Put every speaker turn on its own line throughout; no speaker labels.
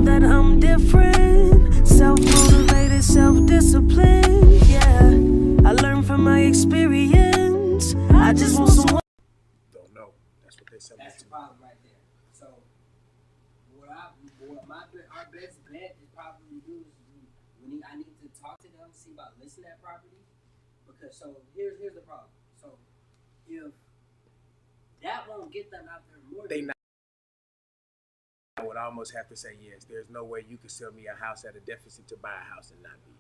that I'm different. Self-motivated, self-disciplined, yeah. I learned from my experience. I just want someone.
Don't know. That's what they said.
That's the problem right there. So, our best bet is probably do is I need to talk to them, see about listing that property. Because here's the problem. So if that won't get them out there more,
I would almost have to say yes. There's no way you could sell me a house at a deficit to buy a house and not be.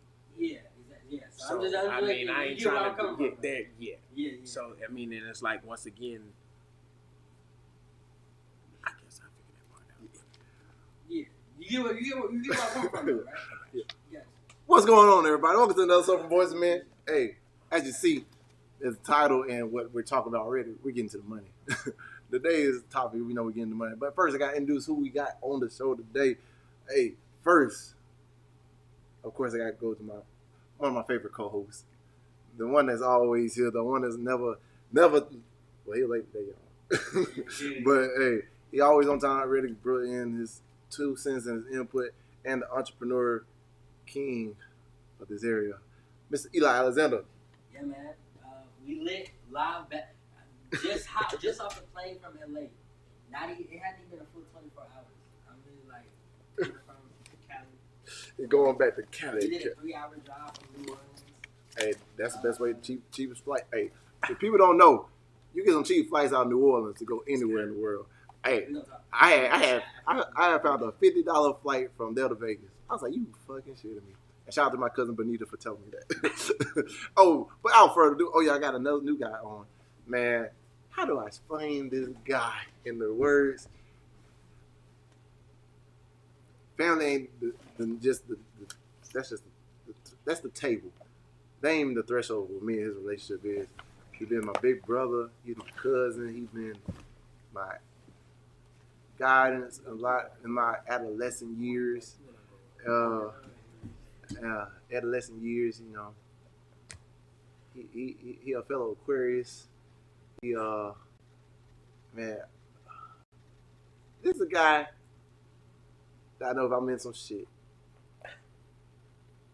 Yeah, exactly. Yeah.
So I mean, I ain't trying to get there yet.
Yeah.
So I mean, and it's like once again, I guess I figured that part out.
Yeah. You get where I'm coming from, right?
Yeah.
Yes.
What's going on, everybody? Welcome to another episode from Boyz and Men. Hey, as you see, there's the title and what we're talking about already. We're getting to the money. Today is the topic. We know we're getting the money. But first, I got to introduce who we got on the show today. Hey, first, of course, I got to go to one of my favorite co-hosts. The one that's always here. The one that's never, well, he's late today, y'all. But, hey, he always on time, ready to bring in his 2 cents and his input, and the entrepreneur king of this area, Mr. Eli Alexander.
Yeah, man. We lit live back. Just off the plane from LA. It hadn't even been a full 24 hours. I'm really like from Cali.
You're going back to Cali.
We did a 3-hour drive from New Orleans.
Hey, that's the best way. Cheapest flight. Hey, if people don't know, you get some cheap flights out of New Orleans to go anywhere in the world. Hey, I have found a $50 flight from Delta Vegas. I was like, you fucking shitting me. And shout out to my cousin Benita for telling me that. Oh, but without further ado, I got another new guy on. Man, how do I explain this guy in the words? Family ain't that's the table. That ain't even the threshold with me and his relationship is. He's been my big brother. He's my cousin. He's been my guidance a lot in my adolescent years. You know, he a fellow Aquarius. Man, this is a guy that I know if I'm in some shit,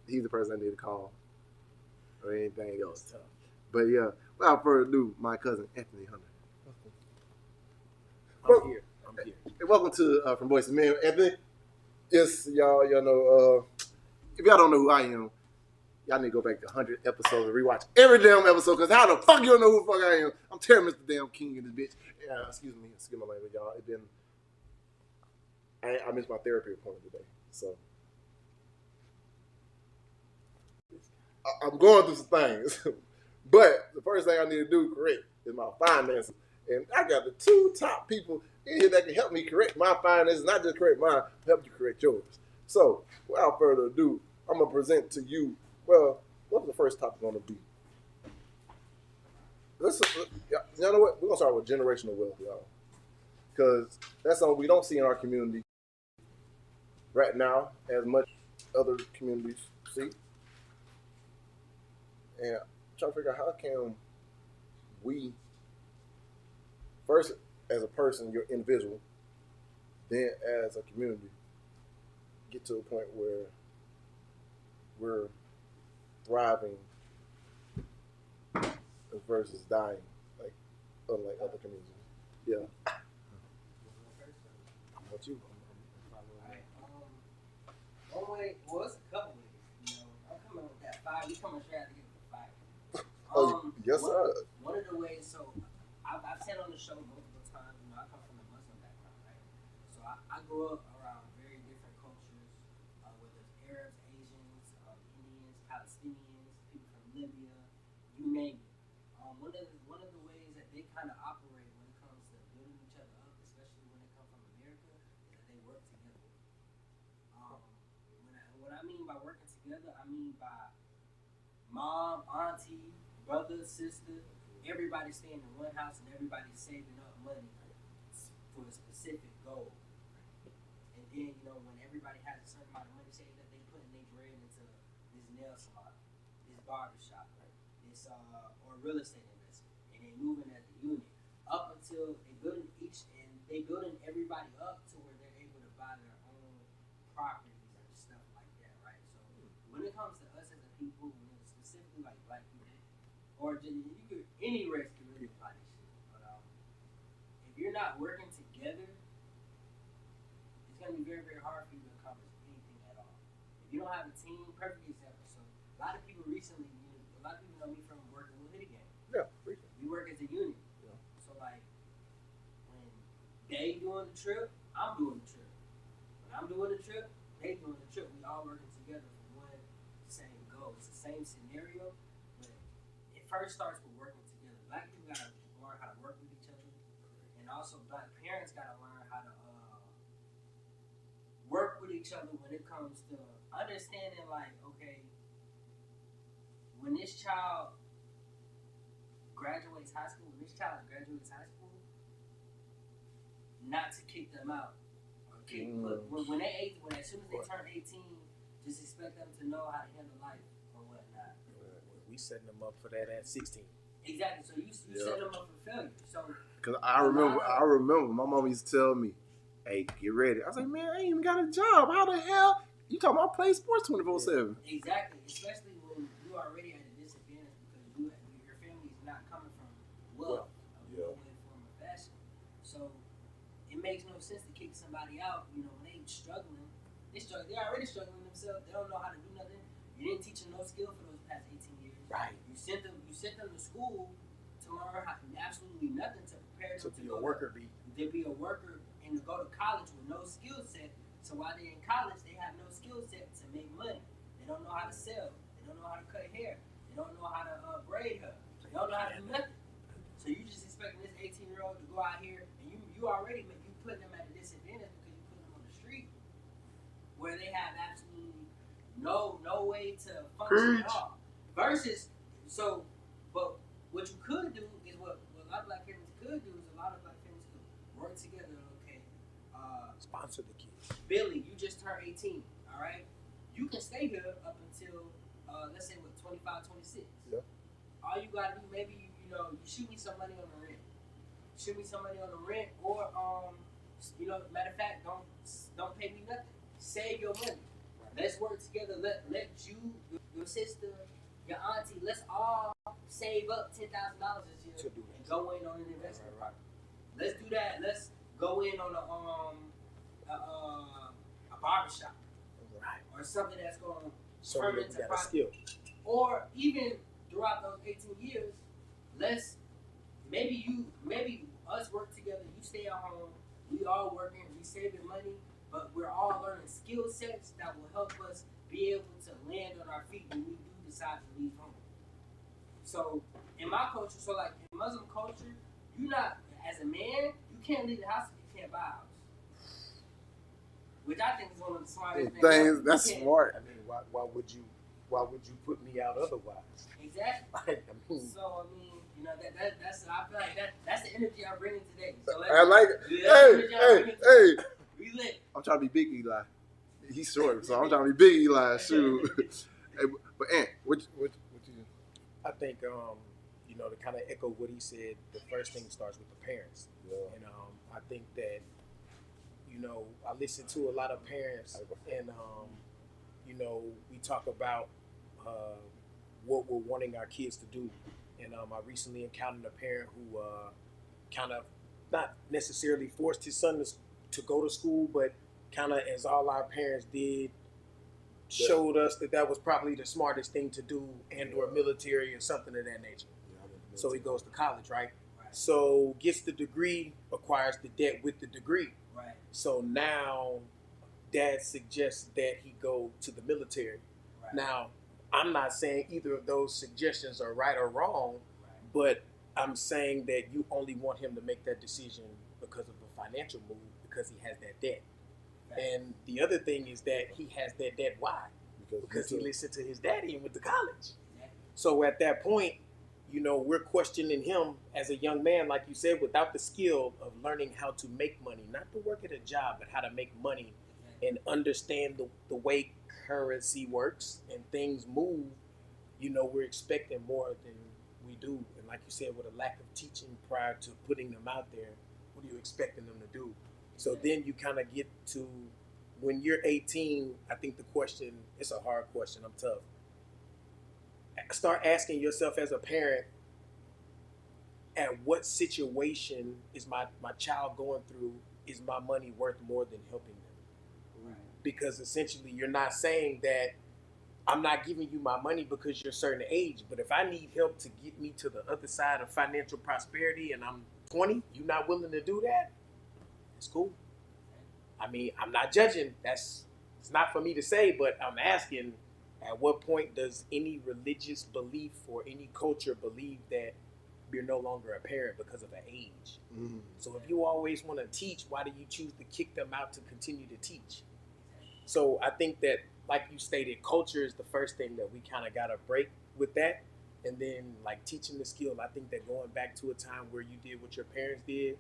he's the person I need to call or anything else. But yeah, without further ado, my cousin Anthony Hunter.
I'm here.
Hey, welcome to from Boyz and Men, Anthony. Yes, y'all know. If y'all don't know who I am, y'all need to go back to 100 episodes and rewatch every damn episode. Cause how the fuck you don't know who the fuck I am? I'm Terry, Mr. Damn King in this bitch. Excuse my language, y'all. I missed my therapy appointment today, so I'm going through some things. But the first thing I need to do correct is my finances, and I got the 2 top people in here that can help me correct my finances, not just correct mine, help you correct yours. So, without further ado, I'm going to present to you, well, what's the first topic going to be? You know what? We're going to start with generational wealth, y'all. Because that's something we don't see in our community right now as much other communities see. And I'm trying to figure out how can we, first as a person, you're individual, then as a community, get to a point where we're thriving versus dying, like unlike other communities. Yeah. How about you?
One way, well, it's a couple ways. You know, I'm coming with that 5. You coming straight out to get the 5.
Yes, sir.
One of the ways, so I've said on the show multiple times, you know, I come from a Muslim background, right? So I grew up around very different cultures, whether it's Arabs, Asians, Indians, Palestinians, people from Libya, you name it. One of the ways that they kind of operate when it comes to building each other up, especially when they come from America, is that they work together. What I mean by working together, I mean by mom, auntie, brother, sister, everybody staying in one house and everybody saving up money for a specific goal. And then, you know, when everybody has a certain amount of money, say that they putting their bread into this nail salon, this barbershop, this or real estate investment, and they moving as a unit up until they building everybody up to where they're able to buy their own comes to us as a people, and specifically like black people, or just, you could any race can really apply this shit. But if you're not working together, it's gonna be very, very hard for you to accomplish anything at all. If you don't have a team, perfect example. So a lot of people recently, a lot of people know me from working with Hoodie Gang.
Yeah.
We work as a unit.
Yeah.
So like when they doing the trip, I'm doing the trip. When I'm doing the trip, they doing the trip. We all working together for one same goal. It's the same scenario, but it first starts with working together. Black people gotta learn how to work with each other, and also black parents gotta learn how to work with each other when it comes to understanding. Like, okay, when this child graduates high school, not to kick them out. But when as soon as they turn 18, just expect them to know how to handle life or whatnot.
We setting them up for that at 16.
Exactly. So you set them up for failure. So
because I remember my mom used to tell me, "Hey, get ready." I was like, "Man, I ain't even got a job. How the hell you talking about play sports 24/7?"
Exactly. Especially when you are already at a disadvantage because your family is not coming from wealth, no way, form, or fashion. So it makes no sense to kick somebody out. When they struggling, they're already struggling themselves. They don't know how to do nothing. You didn't teach them no skill for those past 18 years.
Right.
You sent them to school to learn absolutely nothing to prepare them
to be a worker bee.
To be a worker and to go to college with no skill set. So while they're in college, they have no skill set to make money. They don't know how to sell. They don't know how to cut hair. They don't know how to braid hair. They don't know how to do nothing. So you just expecting this 18-year-old to go out here and you putting them at a disadvantage because you put them on the street where they have absolutely no way to function at all. Versus, but what you could do is what a lot of black families could do is a lot of black families could work together. Okay,
Sponsor the kids.
Billy, you just turned 18. All right, you can stay here up until let's say 25, 26.
Yeah.
All you gotta do, maybe you shoot me some money on the rent. Shoot me some money on the rent, or matter of fact, don't pay me nothing. Save your money. Let's work together. Let you, your sister, your auntie, let's all save up $10,000 this year
To do
and
that.
go in on an investment.
Right.
Let's do that. Let's go in on a barbershop.
Right.
Or something that's going to
So
turn
you
into
got a
profit.
skill.
Or even throughout those 18 years, maybe us work together. You stay at home. We all working. We saving money, but we're all learning skill sets that will help us be able to land on our feet when we do decide to leave home. So in my culture, like in Muslim culture, you not as a man, you can't leave the house if you can't buy a house. Which I think is one of the smartest things.
That's smart.
I mean, why would you put me out otherwise?
Exactly.
Like,
So I mean, that's I feel like that's the energy I'm bringing today. So
I like it. Hey.
We lit.
I'm trying to be Big Eli. He's short, so I'm trying to be Big Eli. Shoot. Hey, but Ant, what you?
I think to kind of echo what he said, the first thing starts with the parents.
Yeah.
And I think that I listen to a lot of parents, and we talk about what we're wanting our kids to do. And I recently encountered a parent who kind of not necessarily forced his son to go to school, but kind of, as all our parents did, showed us that was probably the smartest thing to do, and or military or something of that nature. So he goes to college, right? So gets the degree, acquires the debt with the degree.
Right.
So now dad suggests that he go to the military.
Right.
Now, I'm not saying either of those suggestions are right or wrong, but I'm saying that you only want him to make that decision because of a financial move, because he has that debt. Right. And the other thing is that he has that debt. Why? Because he listened to his daddy and went to college. Exactly. So at that point, we're questioning him as a young man, like you said, without the skill of learning how to make money, not to work at a job, but how to make money and understand the way currency works and things move. We're expecting more than we do. And like you said, with a lack of teaching prior to putting them out there, what are you expecting them to do? So then you kind of get to when you're 18, I think the question, it's a hard question. I'm tough. Start asking yourself as a parent, at what situation is my child going through? Is my money worth more than helping them?
Right.
Because essentially, you're not saying that I'm not giving you my money because you're a certain age, but if I need help to get me to the other side of financial prosperity and I'm 20, you're not willing to do that, it's cool. I mean, I'm not judging. It's not for me to say, but I'm asking, at what point does any religious belief or any culture believe that you're no longer a parent because of an age?
Mm.
So if you always want to teach, why do you choose to kick them out to continue to teach? So I think that, like you stated, culture is the first thing that we kind of got to break with that. And then like teaching the skill, I think that going back to a time where you did what your parents did,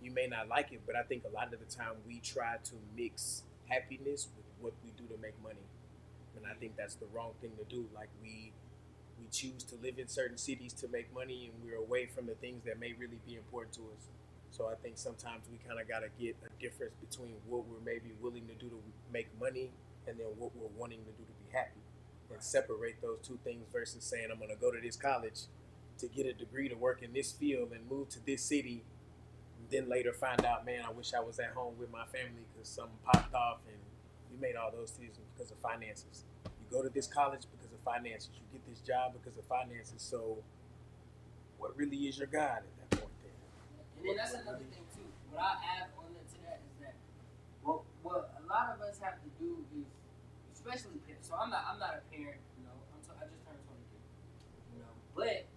you may not like it, but I think a lot of the time we try to mix happiness with what we do to make money. And I think that's the wrong thing to do. Like we choose to live in certain cities to make money, and we're away from the things that may really be important to us. So I think sometimes we kind of got to get a difference between what we're maybe willing to do to make money and then what we're wanting to do to be happy, and separate those two things versus saying I'm going to go to this college to get a degree to work in this field and move to this city, and then later find out, man, I wish I was at home with my family because something popped off and you made all those decisions because of finances. You go to this college because of finances. You get this job because of finances. So what really is your God at that point then?
And then that's another thing too. What I add on to that is that what a lot of us have to do is, especially parents. So I'm not a parent, you know. I just turned 22, you know. But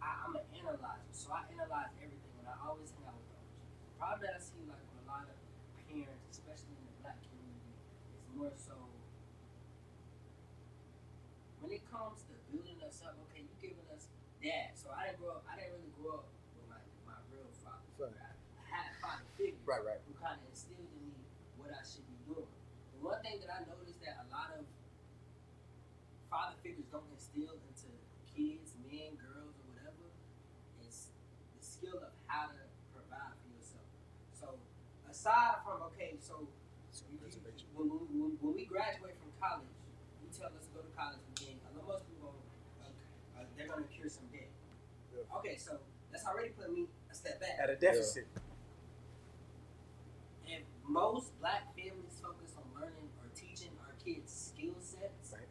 I'm an analyzer, so I analyze everything, and I always hang out with those. The problem that I see like with a lot of parents, especially in the black community, is more so when it comes to building us up. Okay, you giving us dad. So I didn't really grow up with my real father.
Right.
I had father figures
Right.
who kind of instilled in me what I should be doing. The one thing that I noticed that a lot of father figures don't instill into kids, men, girls, or whatever, is the skill of how to provide for yourself. So aside from when we graduate from college, you tell us to go to college again. Most people they're gonna cure some debt.
Yeah.
Okay, so that's already put me a step back.
At a deficit.
If most black families focus on learning or teaching our kids skill sets,
Right.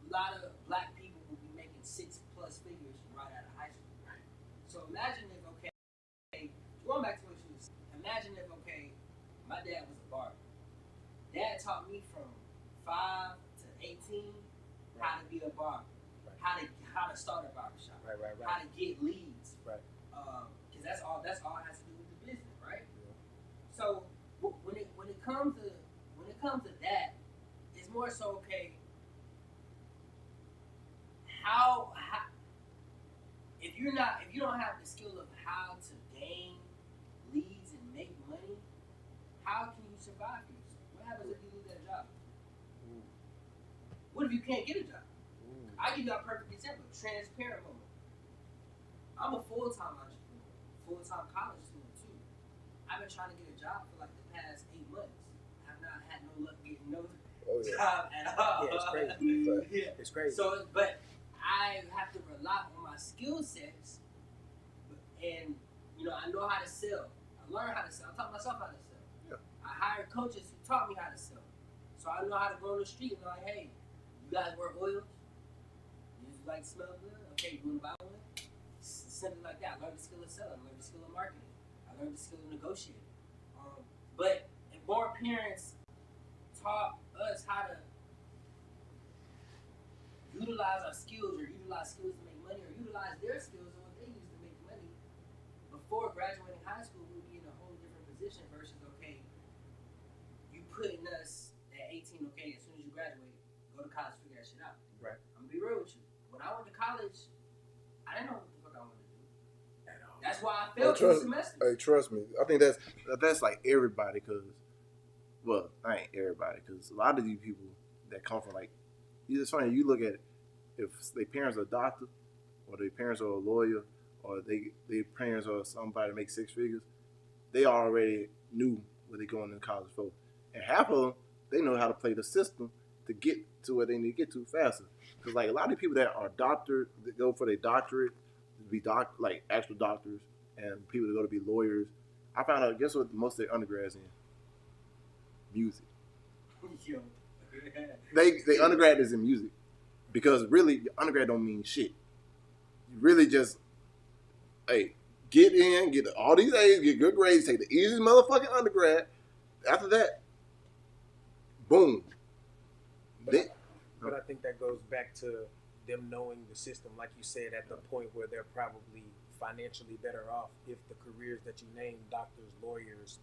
a lot of black people will be making 6+ figures right out of high school.
Right.
So imagine if, going back to what you was saying, imagine if, my dad was a barber. Dad taught me from 5 to 18 how to be a barber,
Right.
how to start a barbershop,
Right.
how to get leads,
Right.
Because that's all it has to do with the business, right?
Yeah.
So when it comes to that, it's more so how if you don't have the skill of how to gain leads and make money, how can you survive for yourself? What happens if you lose that job?
Ooh.
What if you can't get a job?
Ooh.
I give you a perfect example, transparent moment. I'm a full-time entrepreneur, full-time college student too. I've been trying to get a job for like the past 8 months. I've not had no luck getting no job at all.
Yeah, it's crazy.
Yeah.
It's crazy.
So, but I have to rely on my skill sets, and I know how to sell. I learned how to sell. I taught myself how to sell.
Yeah.
I hired coaches who taught me how to sell. So I know how to go on the street and be like, hey, you guys wear oils? You like to smell good? Okay, you want to buy one? Something like that. I learned the skill of selling. I learned the skill of marketing. I learned the skill of negotiating. But if more parents taught us how to utilize our skills, or utilize skills to make money, or utilize their skills and what they use to make money before graduating high school, we'll be in a whole different position versus, you putting us at 18, as soon as you graduate, go to college, figure that shit out.
Right.
I'm gonna be real with you. When I went to college, I didn't know what the fuck I wanted to do.
At all.
That's why I failed 2 semesters.
Hey, trust me. I think that's like everybody, I ain't everybody, because a lot of these people that come from it's funny, you look at it, if their parents are a doctor, or their parents are a lawyer, or their parents are somebody that makes 6 figures, they already knew what they're going to college for. and half of them they know how to play the system to get to where they need to get to faster. Because like a lot of people that are doctors that go for their doctorate, to be like actual doctors, and people that go to be lawyers. I found out, guess what most of their undergrads in? Music.
Yo.
They undergrad is in music. Because really, your undergrad don't mean shit. You really just, hey, get in, get all these A's, get good grades, take the easiest motherfucking undergrad. After that, boom.
But I think that goes back to them knowing the system, like you said, at the point where they're probably financially better off if the careers that you named, doctors, lawyers,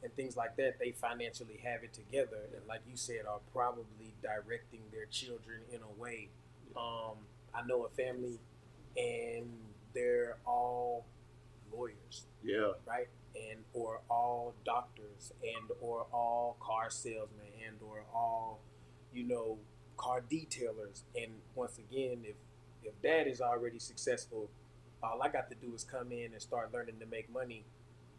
and things like that, they financially have it together, and like you said, are probably directing their children in a way. I know a family, and they're all lawyers,
Yeah.
right? And or all doctors, and or all car salesmen, and or all, car detailers. And once again, if dad is already successful, all I got to do is come in and start learning to make money.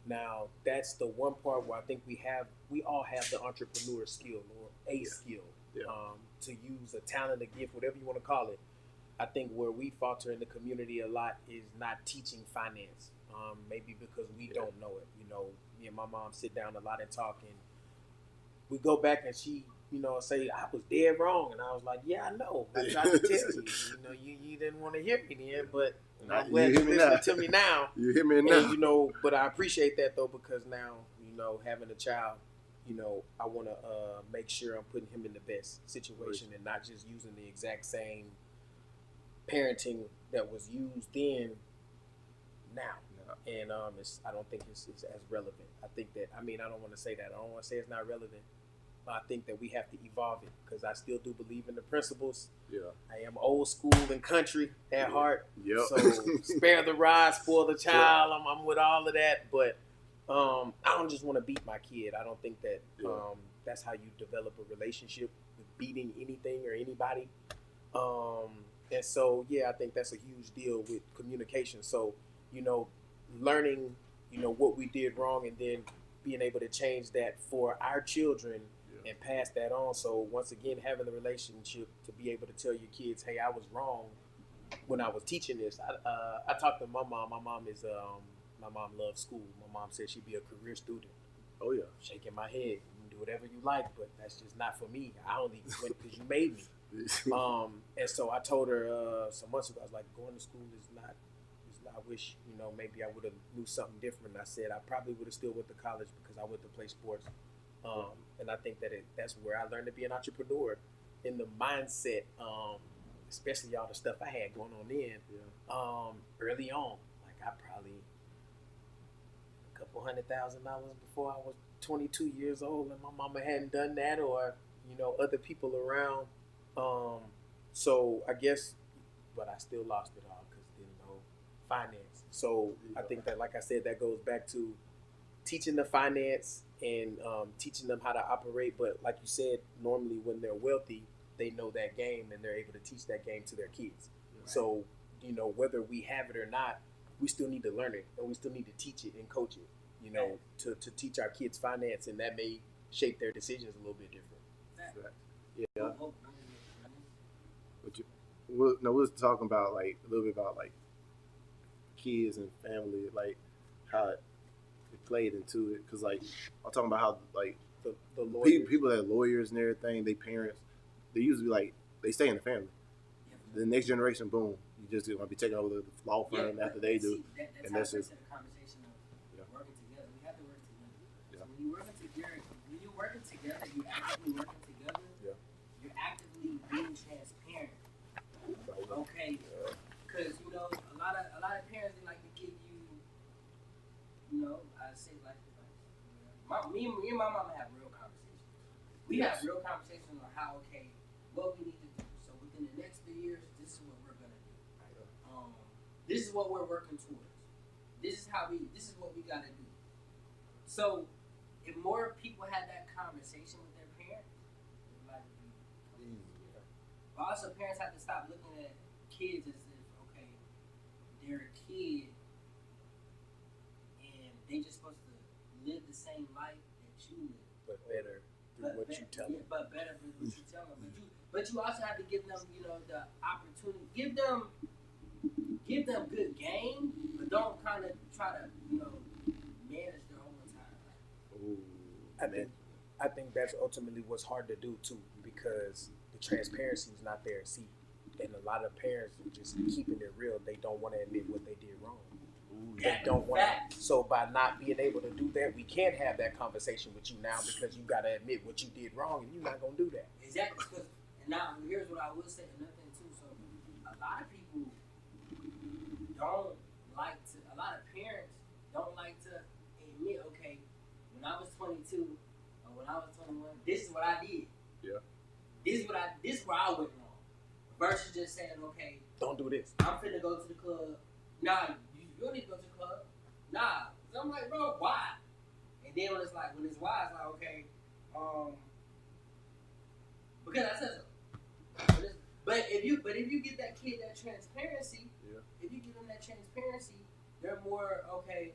Now that's the one part where I think we all have the entrepreneur skill or a skill,
Yeah.
to use a talent, a gift, whatever you want to call it. I think where we falter in the community a lot is not teaching finance. Maybe because we don't know it. Me and my mom sit down a lot and talk, and we go back and she, say I was dead wrong, and I was like, yeah, I know. I tried to tell you. You didn't want to hear me then, but I'm glad you're listening to me now.
You hear me now.
And, but I appreciate that though, because now, having a child, I want to make sure I'm putting him in the best situation and not just using the exact same parenting that was used then now. And I don't think it's as relevant. I think that, I don't want to say that. I don't want to say it's not relevant. But I think that we have to evolve it, because I still do believe in the principles. Yeah. I am old school and country at heart.
Yep.
So spare the rod, spoil the child. I'm with all of that. But I don't just want to beat my kid. I don't think that that's how you develop a relationship, with beating anything or anybody. And so, I think that's a huge deal with communication. So, learning, what we did wrong, and then being able to change that for our children and pass that on. So once again, having the relationship to be able to tell your kids, hey, I was wrong when I was teaching this. I talked to my mom. My mom loves school. My mom said she'd be a career student.
Oh yeah.
Shaking my head. You can do whatever you like, but that's just not for me. I only went because you made me. And so I told her some months ago, I was like, going to school is not. I wish, maybe I would have knew something different. I said I probably would have still went to college because I went to play sports. And I think that that's where I learned to be an entrepreneur, in the mindset, especially all the stuff I had going on then, early on. Like I probably $200,000 before I was 22 years old, and my mama hadn't done that, or other people around. So I guess, but I still lost it all because finance. So I think that, like I said, that goes back to teaching the finance and teaching them how to operate. But like you said, normally when they're wealthy, they know that game and they're able to teach that game to their kids. Right. So, whether we have it or not, we still need to learn it, and we still need to teach it and coach it, to teach our kids finance, and that may shape their decisions a little bit different.
Right. Yeah. We was talking about a little bit about kids and family, how it played into it, because I'm talking about how the people that are lawyers and everything, they parents, they usually they stay in the family. The next generation, boom, you just gonna be taking over the law firm after they do.
And that's just a conversation of working together. We have to work together. So when you're working together, you're actively working together. Yeah. You're actively being transparent. Okay. Because a lot of parents, they like to give you, I say like this. Me and my mama have real conversations. We have real conversations on how what we need to do. So within the next 3 years, this is what we're gonna do. This is what we're working towards. This is what we gotta do. So if more people had that conversation with their parents, life would be easier. But also, parents have to stop looking at kids as if, they're a kid and they just supposed to live the same life that you live.
But better. what you tell them.
Yeah, but better than what you tell them. But you also have to give them, the opportunity. Give them good game, but don't kind of try to, manage their own time.
Ooh,
I think that's ultimately what's hard to do too, because the transparency is not there. See, and a lot of parents are just keeping it real. They don't want to admit what they did wrong. They don't want to. So by not being able to do that, we can't have that conversation with you now because you got to admit what you did wrong, and you're not gonna do that.
Exactly. And now here's what I will say. Another thing too. So a lot of people don't like to. A lot of parents don't like to admit, okay, when I was 22 or when I was 21, this is what I did.
Yeah.
This is where I went wrong. Versus just saying, okay,
Don't do this.
I'm finna go to the club. Nah, you don't need to go to the club. Nah. So I'm like, bro, why? And then when it's why, it's like, okay, because I said so. But if you give that kid that transparency, if you give them that transparency, they're more okay,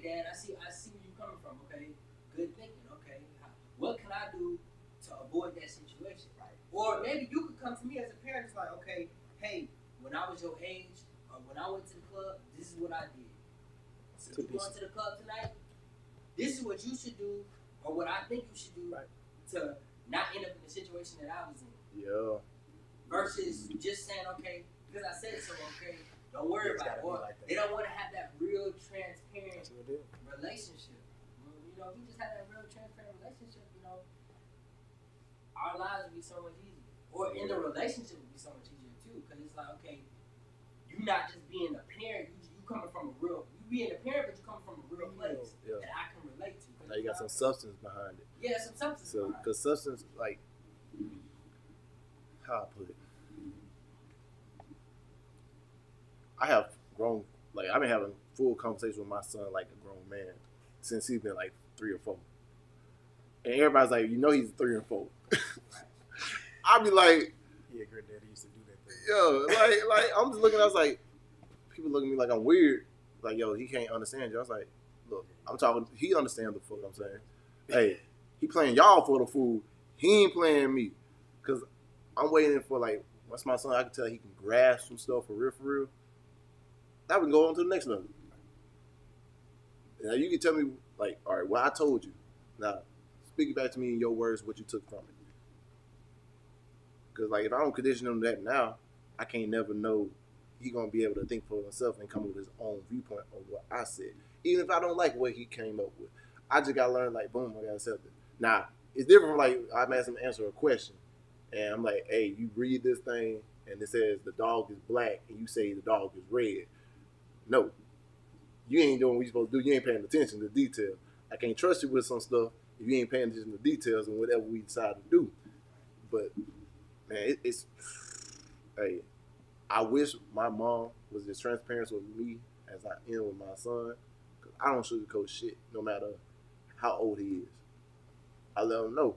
Dad, I see where you're coming from. Okay, good thinking. Okay, what can I do to avoid that situation? Right. Or maybe you could come to me as a parent. It's like, okay, hey, when I was your age, or when I went to the club, this is what I did. So you going to the club tonight? This is what you should do, or what I think you should do, to not end up in the situation that I was in.
Yeah.
Versus just saying, okay, because I said so, okay, don't worry about it. Or they don't want to have that real transparent relationship. If we just had that real transparent relationship, our lives would be so much easier. Or in the relationship would be so much easier too. Because it's like, okay, you're not just being a parent, you coming from you being a parent, but you coming from a real place that I can relate to.
Now you got some substance behind it.
Yeah, some substance behind it.
Because substance, like, how I put it, I have grown, like, I've been having full conversation with my son like a grown man since he's been like 3 or 4. And everybody's like, he's 3 or 4. I'll be like,
yeah, granddaddy used to do that thing.
Yo, like I'm just looking, I was like, people look at me like I'm weird. Like, yo, he can't understand you. I was like, look, I'm talking, he understands the fuck I'm saying. Hey, he playing y'all for the fool. He ain't playing me. Because I'm waiting for, like, once my son, I can tell he can grasp some stuff for real. That would go on to the next level. Now, you can tell me, like, all right, well, I told you. Now, speak it back to me in your words, what you took from it. Because, like, if I don't condition him that now, I can't never know he going to be able to think for himself and come up with his own viewpoint of what I said. Even if I don't like what he came up with. I just got to learn, like, boom, I got to accept it. Now, it's different from, like, I'm asking him to answer a question. And I'm like, hey, you read this thing, and it says the dog is black, and you say the dog is red. No. You ain't doing what you're supposed to do. You ain't paying attention to detail. I can't trust you with some stuff if you ain't paying attention to details and whatever we decide to do. But, man, hey, I wish my mom was as transparent with me as I am with my son. Because I don't sugarcoat shit no matter how old he is. I let him know.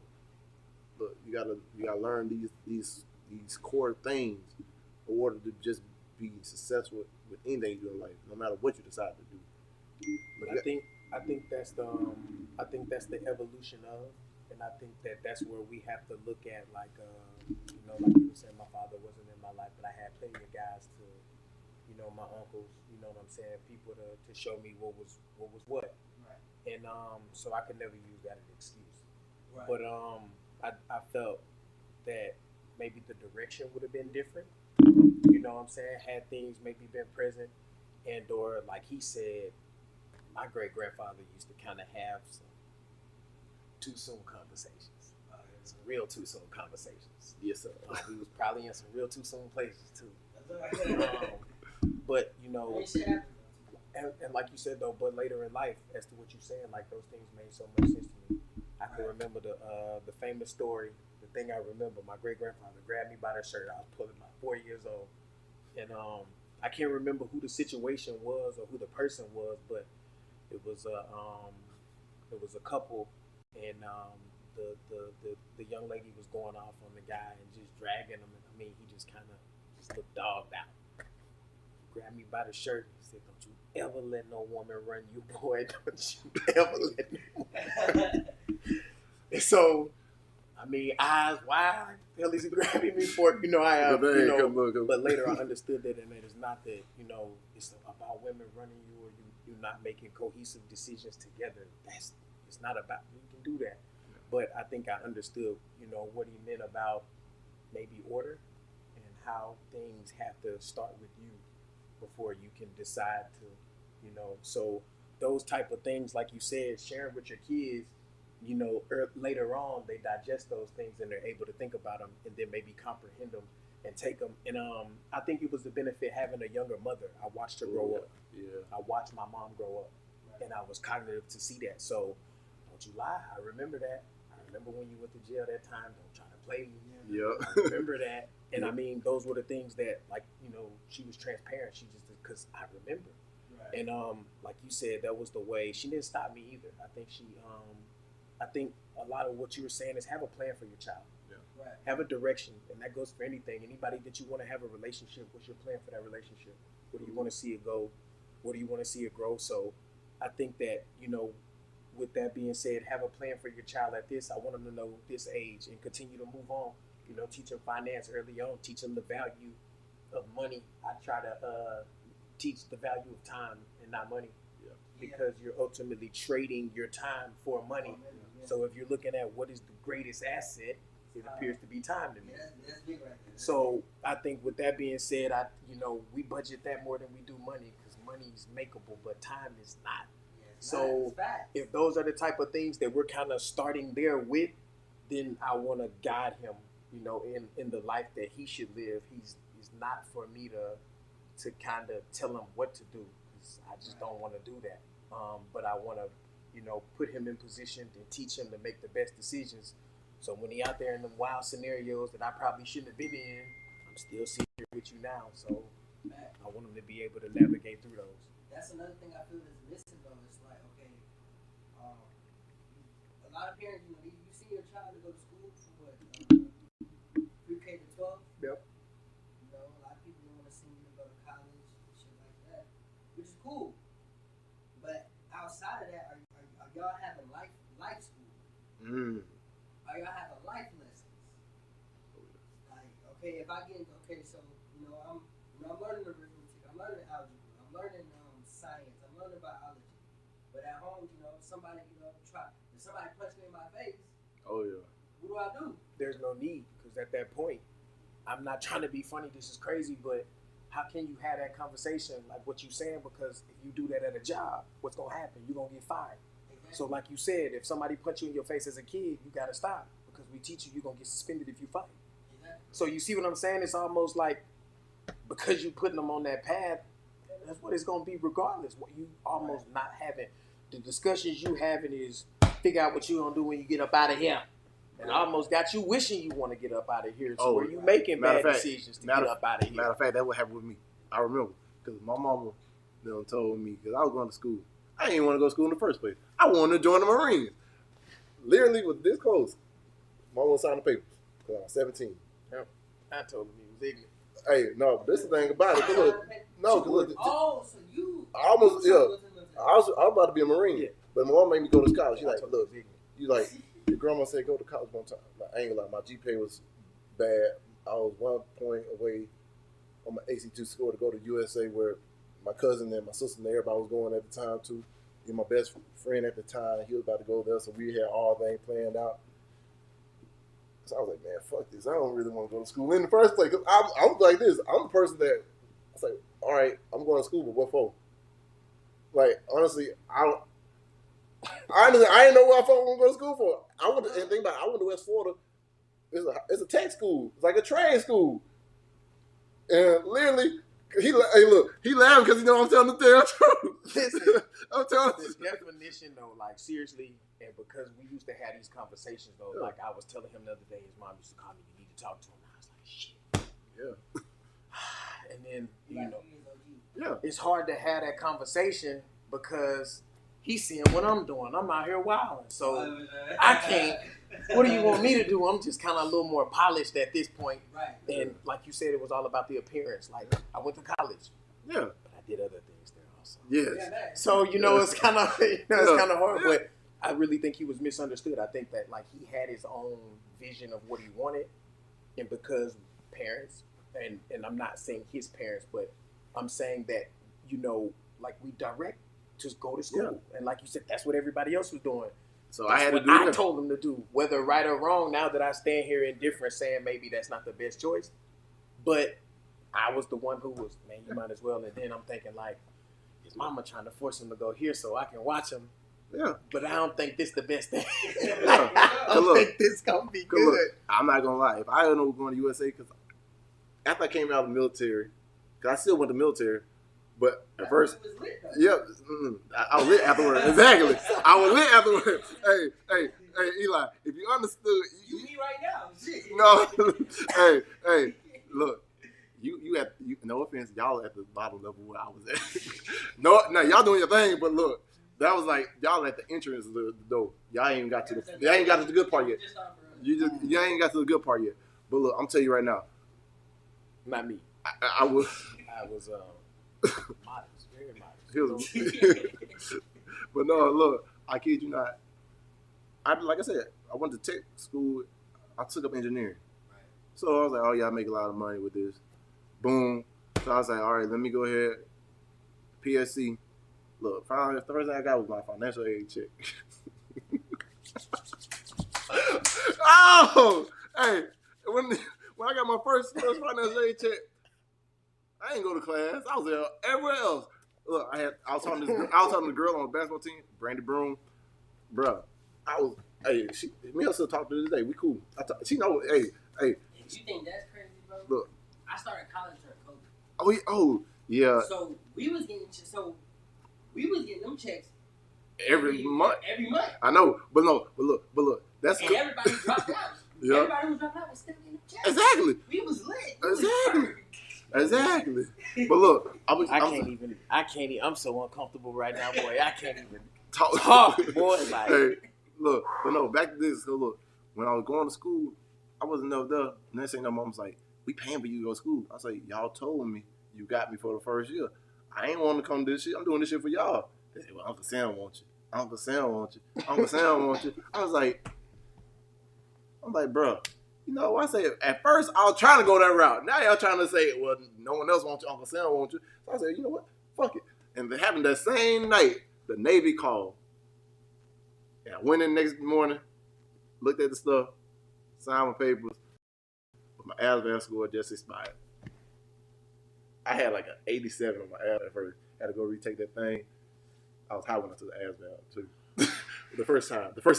Look, you gotta learn these core things in order to just be successful with anything you do in life, no matter what you decide to do.
But I think that's the evolution of, and I think that's where we have to look at, like like you were saying, my father wasn't in my life, but I had plenty of guys to, my uncles, you know what I'm saying, people to show me what was what. Right. And so I could never use that as an excuse. Right. But I felt that maybe the direction would have been different. You know what I'm saying? Had things maybe been present, and or like he said, my great grandfather used to kind of have some too soon conversations, some real too soon conversations.
Yes, sir.
He was probably in some real too soon places too. But and like you said though, but later in life, as to what you're saying, like those things made so much sense to me. I can remember the famous story. The thing I remember, my great grandfather grabbed me by the shirt. I was probably about 4 years old, and I can't remember who the situation was or who the person was, but it was a couple, and the young lady was going off on the guy and just dragging him. I mean, he just kind of looked dogged out. Grabbed me by the shirt and said, "Don't you ever let no woman run you, boy. Don't you ever let no woman." And so I mean, eyes wide. The hell is he grabbing me for? You know, I have,
Come
you know.
look.
But later I understood that, and it is not that, you know, it's about women running you or you not making cohesive decisions together. It's not about, you can do that. But I think I understood, you know, what he meant about maybe order and how things have to start with you before you can decide to, you know. So those type of things, like you said, sharing with your kids, you know, later on they digest those things and they're able to think about them and then maybe comprehend them and take them. And I think it was the benefit having a younger mother. I watched her grow up.
Yeah.
I watched my mom grow up, and I was cognitive to see that. So don't you lie. I remember that. I remember when you went to jail that time. Don't try to play me.
Yeah.
I remember that. And I mean, those were the things that, like, you know, she was transparent. She just, because I remember. Right. And like you said, that was the way. She didn't stop me either. I think I think a lot of what you were saying is have a plan for your child.
Yeah.
Right.
Have a direction, and that goes for anything. Anybody that you want to have a relationship, what's your plan for that relationship? Where do you want to see it go? Where do you want to see it grow? So I think that, you know, with that being said, have a plan for your child at this. I want them to know this age and continue to move on. You know, teach them finance early on, teach them the value of money. I try to teach the value of time and not money. Because you're ultimately trading your time for money. So if you're looking at what is the greatest asset, it appears to be time to me.
That's big right there.
So I think with that being said, we budget that more than we do money because money is makeable, but time is not. So if those are the type of things that we're kind of starting there with, then I want to guide him, you know, in the life that he should live. He's not for me to kind of tell him what to do. I just don't want to do that. But I want to, you know, put him in position and teach him to make the best decisions. So when he out there in them wild scenarios that I probably shouldn't have been in, I'm still sitting here with you now. So I want him to be able to navigate through those.
That's another thing I feel is missing though. It's like, okay, a lot of parents, you know, you see your child to go to school from what, pre-K to 12.
Yep.
You know, a lot of people don't want to see you to go to college and shit like that, which is cool. But outside of that, are y'all having life school? Are y'all having life lessons? Like, okay, if I get so you know, I'm learning arithmetic, I'm learning algebra, I'm learning science, I'm learning biology. But at home, you know, if somebody punch me in my face,
oh yeah,
what do I do?
There's no need, because at that point, I'm not trying to be funny. This is crazy, but how can you have that conversation like what you saying? Because if you do that at a job, what's gonna happen? You're gonna get fired. Exactly. So like you said, if somebody punch you in your face as a kid, you gotta stop, because we teach you you're gonna get suspended if you fight. Exactly. So you see what I'm saying? It's almost like because you putting them on that path, that's what it's gonna be regardless. What you almost not having the discussions you having is figure out what you gonna do when you get up out of here. And I almost got you wishing you want to get up out of here. So where you making bad decisions to get up out of here.
Matter of fact, that's what happened with me. I remember because my mama told me, because I was going to school. I didn't want to go to school in the first place. I wanted to join the Marines. Literally was this close. Mama signed the papers because I was 17.
Yep. I told him he was ignorant.
Hey, no, but this is the thing about it. Look,
so you.
I almost, I was about to be a Marine. Yeah. But my mom made me go to college. She's like, look, you like, your grandma said go to college one time. Like, I ain't gonna lie, my GPA was bad. I was 1 point away on my AC2 score to go to USA, where my cousin and my sister and everybody was going at the time too. And my best friend at the time, he was about to go there, so we had all things planned out. So I was like, man, fuck this. I don't really want to go to school in the first place. Cause I'm like this. I'm the person that I was like, all right, I'm going to school, but what for? Like, honestly, I didn't know what I thought I was going to go to school for. And think about it, I went to West Florida. It's a tech school. It's like a trade school. And literally, he laughed because I'm telling the damn truth.
Listen,
I'm telling
this definition though, like seriously, and because we used to have these conversations though, like I was telling him the other day, his mom used to call me, you need to talk to him. And I was like, shit. Yeah. And then, you know, it's hard to have that conversation because he's seeing what I'm doing. I'm out here wilding. So I can't. What do you want me to do? I'm just kind of a little more polished at this point. Right. And like you said, it was all about the appearance. Like, I went to college. Yeah. But I did other things there also.
Yes.
So, you know, it's kind of, it's kind of hard. But I really think he was misunderstood. I think that, like, he had his own vision of what he wanted, and because parents, and I'm not saying his parents, but I'm saying that, you know, like we direct to go to school, and like you said, that's what everybody else was doing.
So
That's
I had to
what
do
I
that.
told him to do, whether right or wrong. Now that I stand here indifferent, saying maybe that's not the best choice, but I was the one who was, man, you might as well. And then I'm thinking like, his mama trying to force him to go here so I can watch him.
Yeah.
But I don't think this the best thing.
Yeah.
I don't think this gonna be good.
Look, I'm not gonna lie. If I ended up going to USA, because after I came out of the military, because I still went to the military, but at first, yeah, I was lit afterwards. Exactly, I was lit afterwards. Hey, Eli, if you understood,
You me right now, shit.
no, hey, look. You no offense, y'all at the bottom level where I was at. no, y'all doing your thing, but look, that was like y'all at the entrance of the door. Y'all ain't got to the good part yet. You ain't got to the good part yet. But look, I'm telling you right now.
Not me.
I was
modest, very modest.
But no, look, I kid you not. Like I said, I went to tech school. I took up engineering. So I was like, oh yeah, I make a lot of money with this. Boom. So I was like, all right, let me go ahead. PSC. Look, finally, the first thing I got was my financial aid check. Oh, hey, when I got my first financial aid check, I didn't go to class. I was there everywhere else. Look, I was talking to the girl on the basketball team, Brandy Broom, bruh. Me and her still talk to this day. We cool. She know. Hey.
If you think that's crazy, bro.
Look.
I started college during COVID.
Oh yeah.
So we was getting them checks
every month.
Every month.
I know, but look. That's
and everybody dropped out.
Yeah.
Everybody who dropped out was still getting them checks.
Exactly.
We was lit.
Exactly. But look,
I can't even. I'm so uncomfortable right now, boy. I can't even
talk,
boy. Like,
hey, look, but no, back to this. So look, when I was going to school, I wasn't never there. Next thing my mom was like, "We paying for you to go to school." I was like, "Y'all told me you got me for the first year. I ain't want to come to this shit. I'm doing this shit for y'all." They said, "Well, Uncle Sam wants you. Uncle Sam wants you. Uncle Sam wants you." I'm like, bro. You know, I say at first I was trying to go that route. Now y'all trying to say, well, no one else wants you, Uncle Sam wants you. So I said, you know what? Fuck it. And it happened that same night, the Navy called. And I went in the next morning, looked at the stuff, signed my papers, but my ASVAB score just expired. I had like an 87 on my ASVAB at first. Had to go retake that thing. I was high when I took the ASVAB too. The first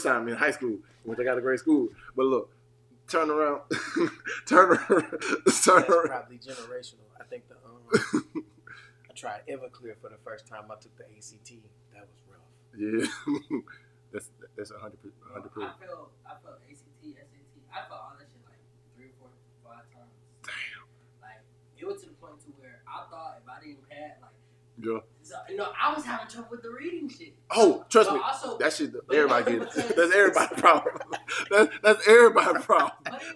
time in high school, when I got to grade school. But look, turn around.
That's probably generational. I think I tried Everclear for the first time I took the ACT. That was rough.
Yeah, that's 100%.
I felt ACT, SAT. I felt all that shit like 3 or 4, 5 times.
Damn.
Like it was to the point to where I thought if I didn't pass, like.
Yeah.
So, I was having trouble with the reading shit.
Oh, trust me,
also,
that shit everybody gets. That's everybody's problem. That's everybody's problem.
But it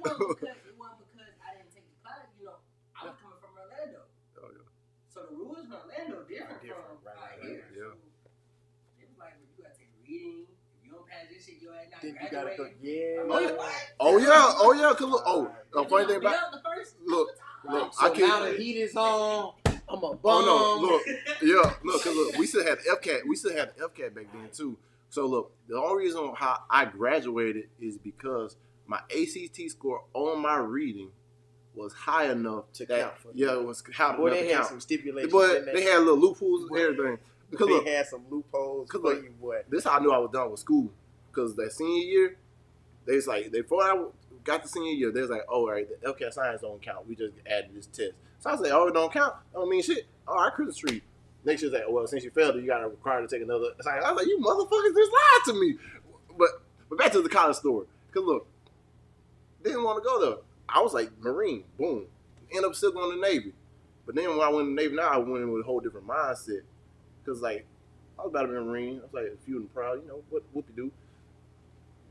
wasn't because I didn't take the class. You know, I was coming from Orlando.
Oh yeah.
So the rules from Orlando different from right here.
Yeah.
So it was like, you gotta take reading. If you don't pass this shit, you ain't not
Then you
graduating.
gotta go. Yeah.
Oh yeah. Cause look, funny thing about look.
So now the heat is on. I'm a bum.
Oh no, look, cause look, we still had FCAT. We still had FCAT back then too. So look, the only reason how I graduated is because my ACT score on my reading was high enough
to count for.
Yeah, it was high
Boy,
enough
they
to
had
count.
some stipulations.
But they had little loopholes and everything.
Because they had some loopholes for
look,
you, boy.
This how I knew I was done with school. Because that senior year, they was like, before I got the senior year, they was like, oh, all right, the LCAT science don't count. We just added this test. So I was like, oh, it don't count. I don't mean shit. All right, Christmas tree. Next year's like, well, since you failed it, you got to require to take another. I was like, you motherfuckers just lied to me. But back to the college story. Because look, didn't want to go there. I was like, Marine, boom. End up still going to the Navy. But then when I went to the Navy, now I went in with a whole different mindset. Because, like, I was about to be a Marine. I was like, few and proud, you know, what you do.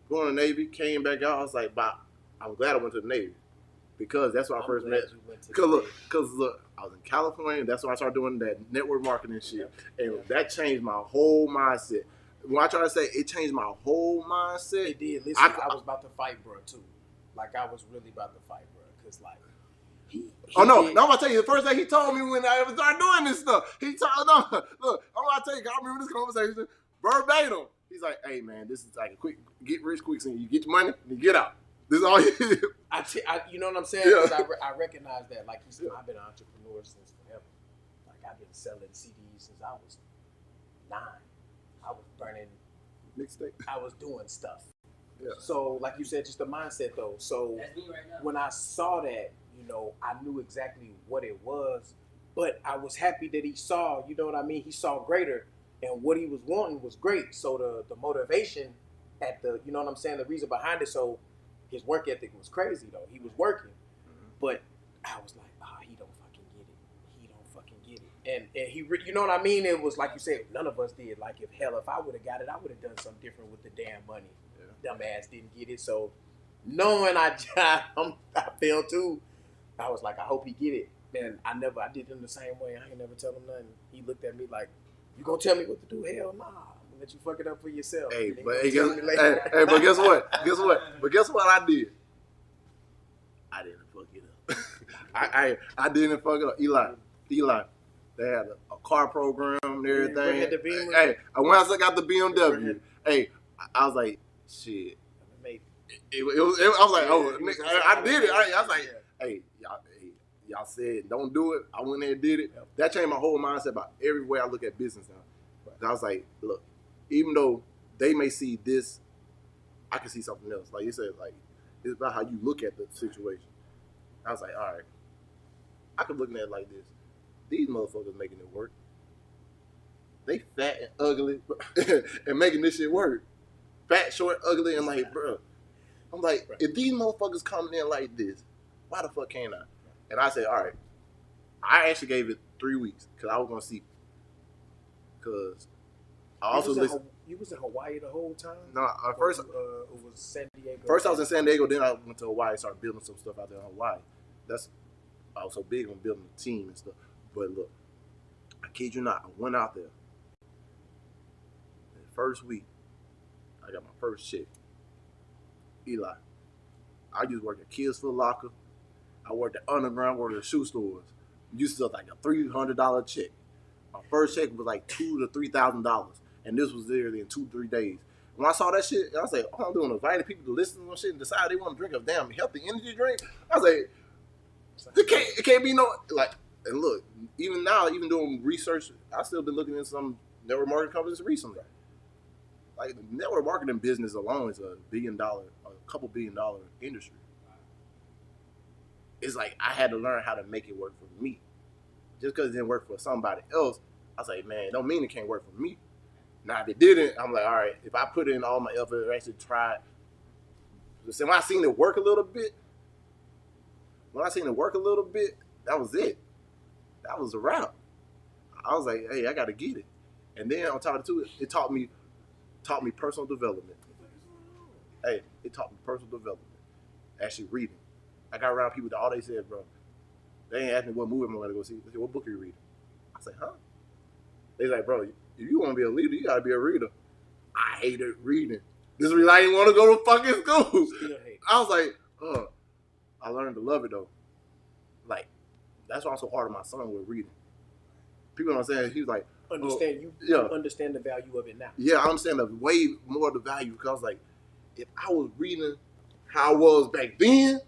Going to the Navy, came back out. I was like, I'm glad I went to the Navy. Because that's where I first met. Because look, I was in California. That's when I started doing that network marketing shit. And that changed my whole mindset. When I try to say it changed my whole mindset.
It did. Listen, I was about to fight, bro, too. Like I was really about to fight, bro. Cause like he
Oh no!
did-
No, I'm gonna tell you the first thing he told me when I started doing this stuff. He told no, look. I'm gonna tell you. I remember this conversation verbatim. He's like, "Hey man, this is like a quick get rich quick scheme. You get your money, and you get out. This is all you."
you know what I'm saying?
Yeah.
'Cause I recognize that. Like you said, I've been an entrepreneur since forever. Like I've been selling CDs since I was 9. I was burning.
Mixtape.
I was doing stuff.
Yeah.
So, like you said, just the mindset though. So
That's me right now.
when I saw that, you know, I knew exactly what it was. But I was happy that he saw, you know what I mean? He saw greater, and what he was wanting was great. So the motivation at the, you know what I'm saying, the reason behind it. So his work ethic was crazy though. He was working, but I was like, he don't fucking get it. He don't fucking get it. And he, you know what I mean? It was like you said, none of us did. Like if I would have got it, I would have done something different with the damn money. Dumb ass didn't get it. So knowing I failed too, I was like, I hope he get it. And I did him the same way. I ain't never tell him nothing. He looked at me like, you gonna tell me what to do? Hell nah. I'm gonna let you fuck it up for yourself.
Hey,
You ain't
but
gonna
hey,
tell me later.
but guess what? But guess what I did? I didn't fuck it up. I didn't fuck it up. Eli, they had a car program and everything.
Had the Beamer.
Hey, once I got the BMW, hey, I was like, shit.
Maybe.
I was like, oh, nigga, I did it. I was like, hey, y'all said don't do it. I went there and did it.
Yep.
That changed my whole mindset about every way I look at business now. Right. I was like, look, even though they may see this, I can see something else. Like you said, like it's about how you look at the situation. I was like, all right, I could look at it like this. These motherfuckers making it work. They fat and ugly and making this shit work. Fat, short, ugly, and like, bro. I'm like, if these motherfuckers coming in like this, why the fuck can't I? And I said, all right. I actually gave it 3 weeks because I was gonna see. Because I also listened.
You was in Hawaii the whole time?
No, first
it was San Diego.
First, I was in San Diego. Then I went to Hawaii. Started building some stuff out there in Hawaii. I was so big on building a team and stuff. But look, I kid you not, I went out there. The first week, I got my first check. Eli, I just worked at Kids Foot Locker. I worked at Underground, worked at shoe stores. Used to like a $300 check. My first check was like $2,000 to $3,000, and this was literally in 2-3 days. When I saw that shit, I was like, "Oh, I'm doing inviting people to listen to shit and decide they want to drink a damn healthy energy drink." I was like, "It can't be no like." And look, even now, even doing research, I still been looking at some network marketing companies recently. Like the network marketing business alone is a couple $1 billion industry. It's like I had to learn how to make it work for me. Just because it didn't work for somebody else, I was like, man, it don't mean it can't work for me. Now, if it didn't, I'm like, all right, if I put in all my effort and actually tried. So when I seen it work a little bit, that was it. That was a wrap. I was like, hey, I got to get it. And then on top of it, it taught me personal development. Hey, it taught me personal development. Actually reading. I got around people that all they said, bro, they ain't asked me what movie I'm going to go see. They said, what book are you reading? I said, huh? They like, bro, if you want to be a leader, you got to be a reader. I hated reading. This is the reason I didn't want to go to fucking school. I was like, I learned to love it though. Like, that's why I'm so hard on my son with reading. People don't understand. He was like,
you understand the value of it now.
Yeah, I understand way more of the value because like, if I was reading how I was back then,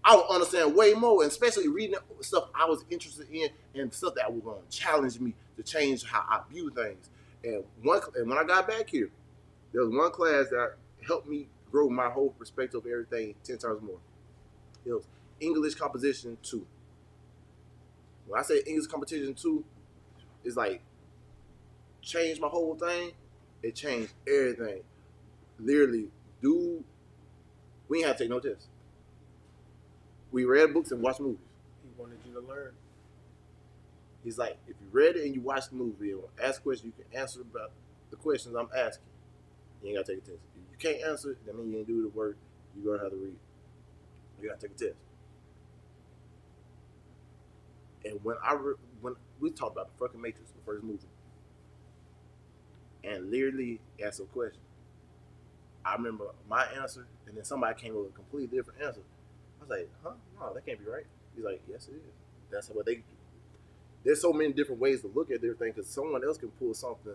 I would understand way more, and especially reading stuff I was interested in and stuff that was going to challenge me to change how I view things. And when I got back here, there was one class that helped me grow my whole perspective of everything 10 times more. It was English Composition 2. When I say English Composition 2, it's like changed my whole thing. It changed everything. Literally, dude, we ain't have to take no tests. We read books and watched movies.
He wanted you to learn.
He's like, if you read it and you watched the movie and ask questions, you can answer about the questions I'm asking. You ain't got to take a test. If you can't answer, that means you ain't do the work. You're going to have to read. You got to take a test. And when we talked about the fucking Matrix, the first movie, and literally asked a question. I remember my answer, and then somebody came with a completely different answer. I was like, huh? No, that can't be right. He's like, yes, it is. That's what they do. There's so many different ways to look at their thing because someone else can pull something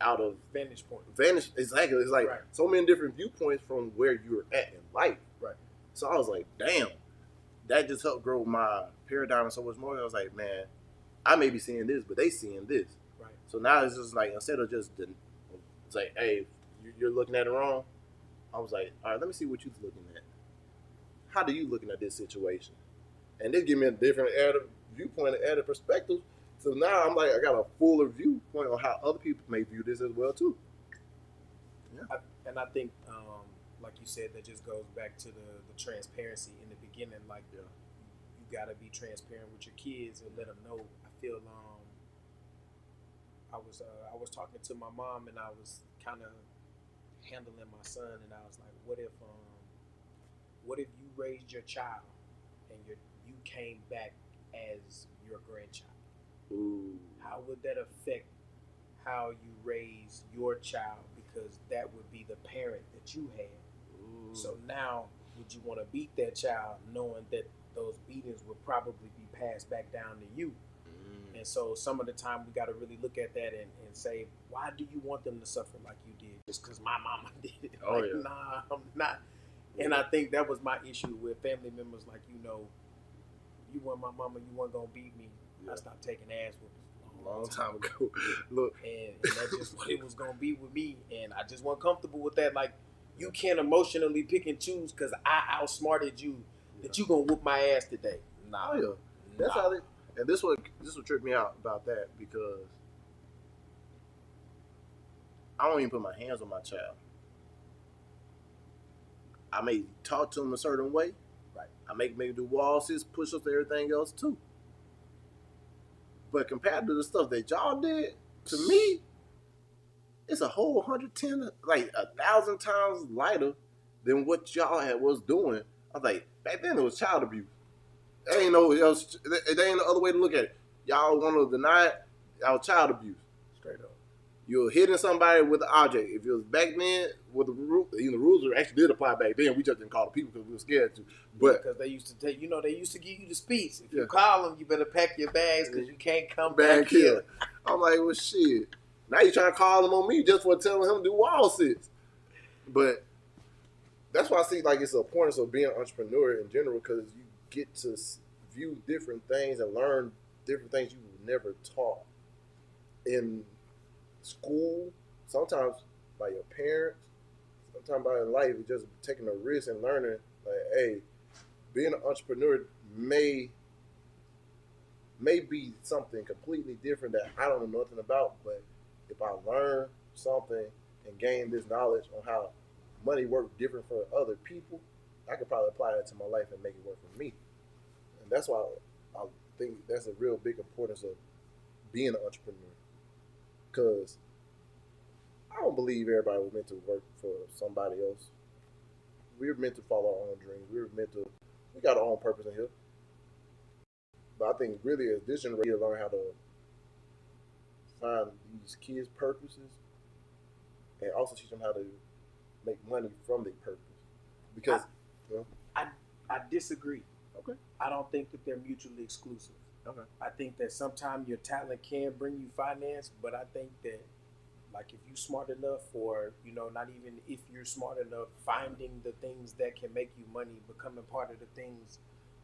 out of
Vantage point.
Exactly. It's like
Right.
so many different viewpoints from where you're at in life.
Right.
So I was like, damn, that just helped grow my paradigm so much more. I was like, man, I may be seeing this, but they seeing this.
Right.
So now it's just like, instead of just, it's like, hey, you're looking at it wrong. I was like, all right, let me see what you're looking at. How do you looking at this situation? And they give me a different added viewpoint and added perspective. So now I'm like, I got a fuller viewpoint on how other people may view this as well too.
I think, like you said, that just goes back to the transparency in the beginning. Like, you gotta be transparent with your kids and let them know. I feel I was talking to my mom and I was kind of handling my son, and I was like, what if you raised your child and you came back as your grandchild?
Ooh.
How would that affect how you raise your child? Because that would be the parent that you had.
Ooh.
So now, would you want to beat that child knowing that those beatings would probably be passed back down to you? And so some of the time we got to really look at that and say, why do you want them to suffer like you did? Just because my mama did it?
Oh,
like,
yeah.
Nah, I'm not. And I think that was my issue with family members. Like, you weren't my mama, you weren't going to beat me.
Yeah.
I stopped taking ass whoopings
A long time ago. Look.
And that's just what it was going to be with me. And I just wasn't comfortable with that. Like, you can't emotionally pick and choose because I outsmarted you that you going to whoop my ass today. Nah.
Oh yeah. That's how they. And this would trip me out about that, because I don't even put my hands on my child. I may talk to them a certain way.
Right.
I make maybe do wall sits, push ups, everything else too. But compared to the stuff that y'all did to me, it's a whole 110, like 1,000 times lighter than what y'all was doing. I was like, back then it was child abuse. There ain't no else. There ain't no other way to look at it. Y'all want to deny it? Y'all child abuse.
Straight up.
You're hitting somebody with an object. If it was back then, with the rules actually did apply back then. We just didn't call the people because we were scared to. But
because they used to take, they used to give you the speech. If
Yeah.
you call them, you better pack your bags because you can't come
back
back
here,
here.
I'm like, well, shit. Now you trying to call them on me just for telling him to do wall sits. But that's why I see like it's the importance of being an entrepreneur in general, because you get to view different things and learn different things you were never taught in school, sometimes by your parents, sometimes by life. It's just taking a risk and learning, like, hey, being an entrepreneur may be something completely different that I don't know nothing about, but if I learn something and gain this knowledge on how money works different for other people, I could probably apply that to my life and make it work for me. And that's why I think that's a real big importance of being an entrepreneur. Because I don't believe everybody was meant to work for somebody else. We were meant to follow our own dreams. We got our own purpose in here. But I think really as this generation, learn how to find these kids' purposes and also teach them how to make money from their purpose. Because
I disagree.
Okay.
I don't think that they're mutually exclusive.
Okay.
I think that sometimes your talent can bring you finance, but I think that, like, if you're smart enough, or not even if you're smart enough, finding the things that can make you money, becoming part of the things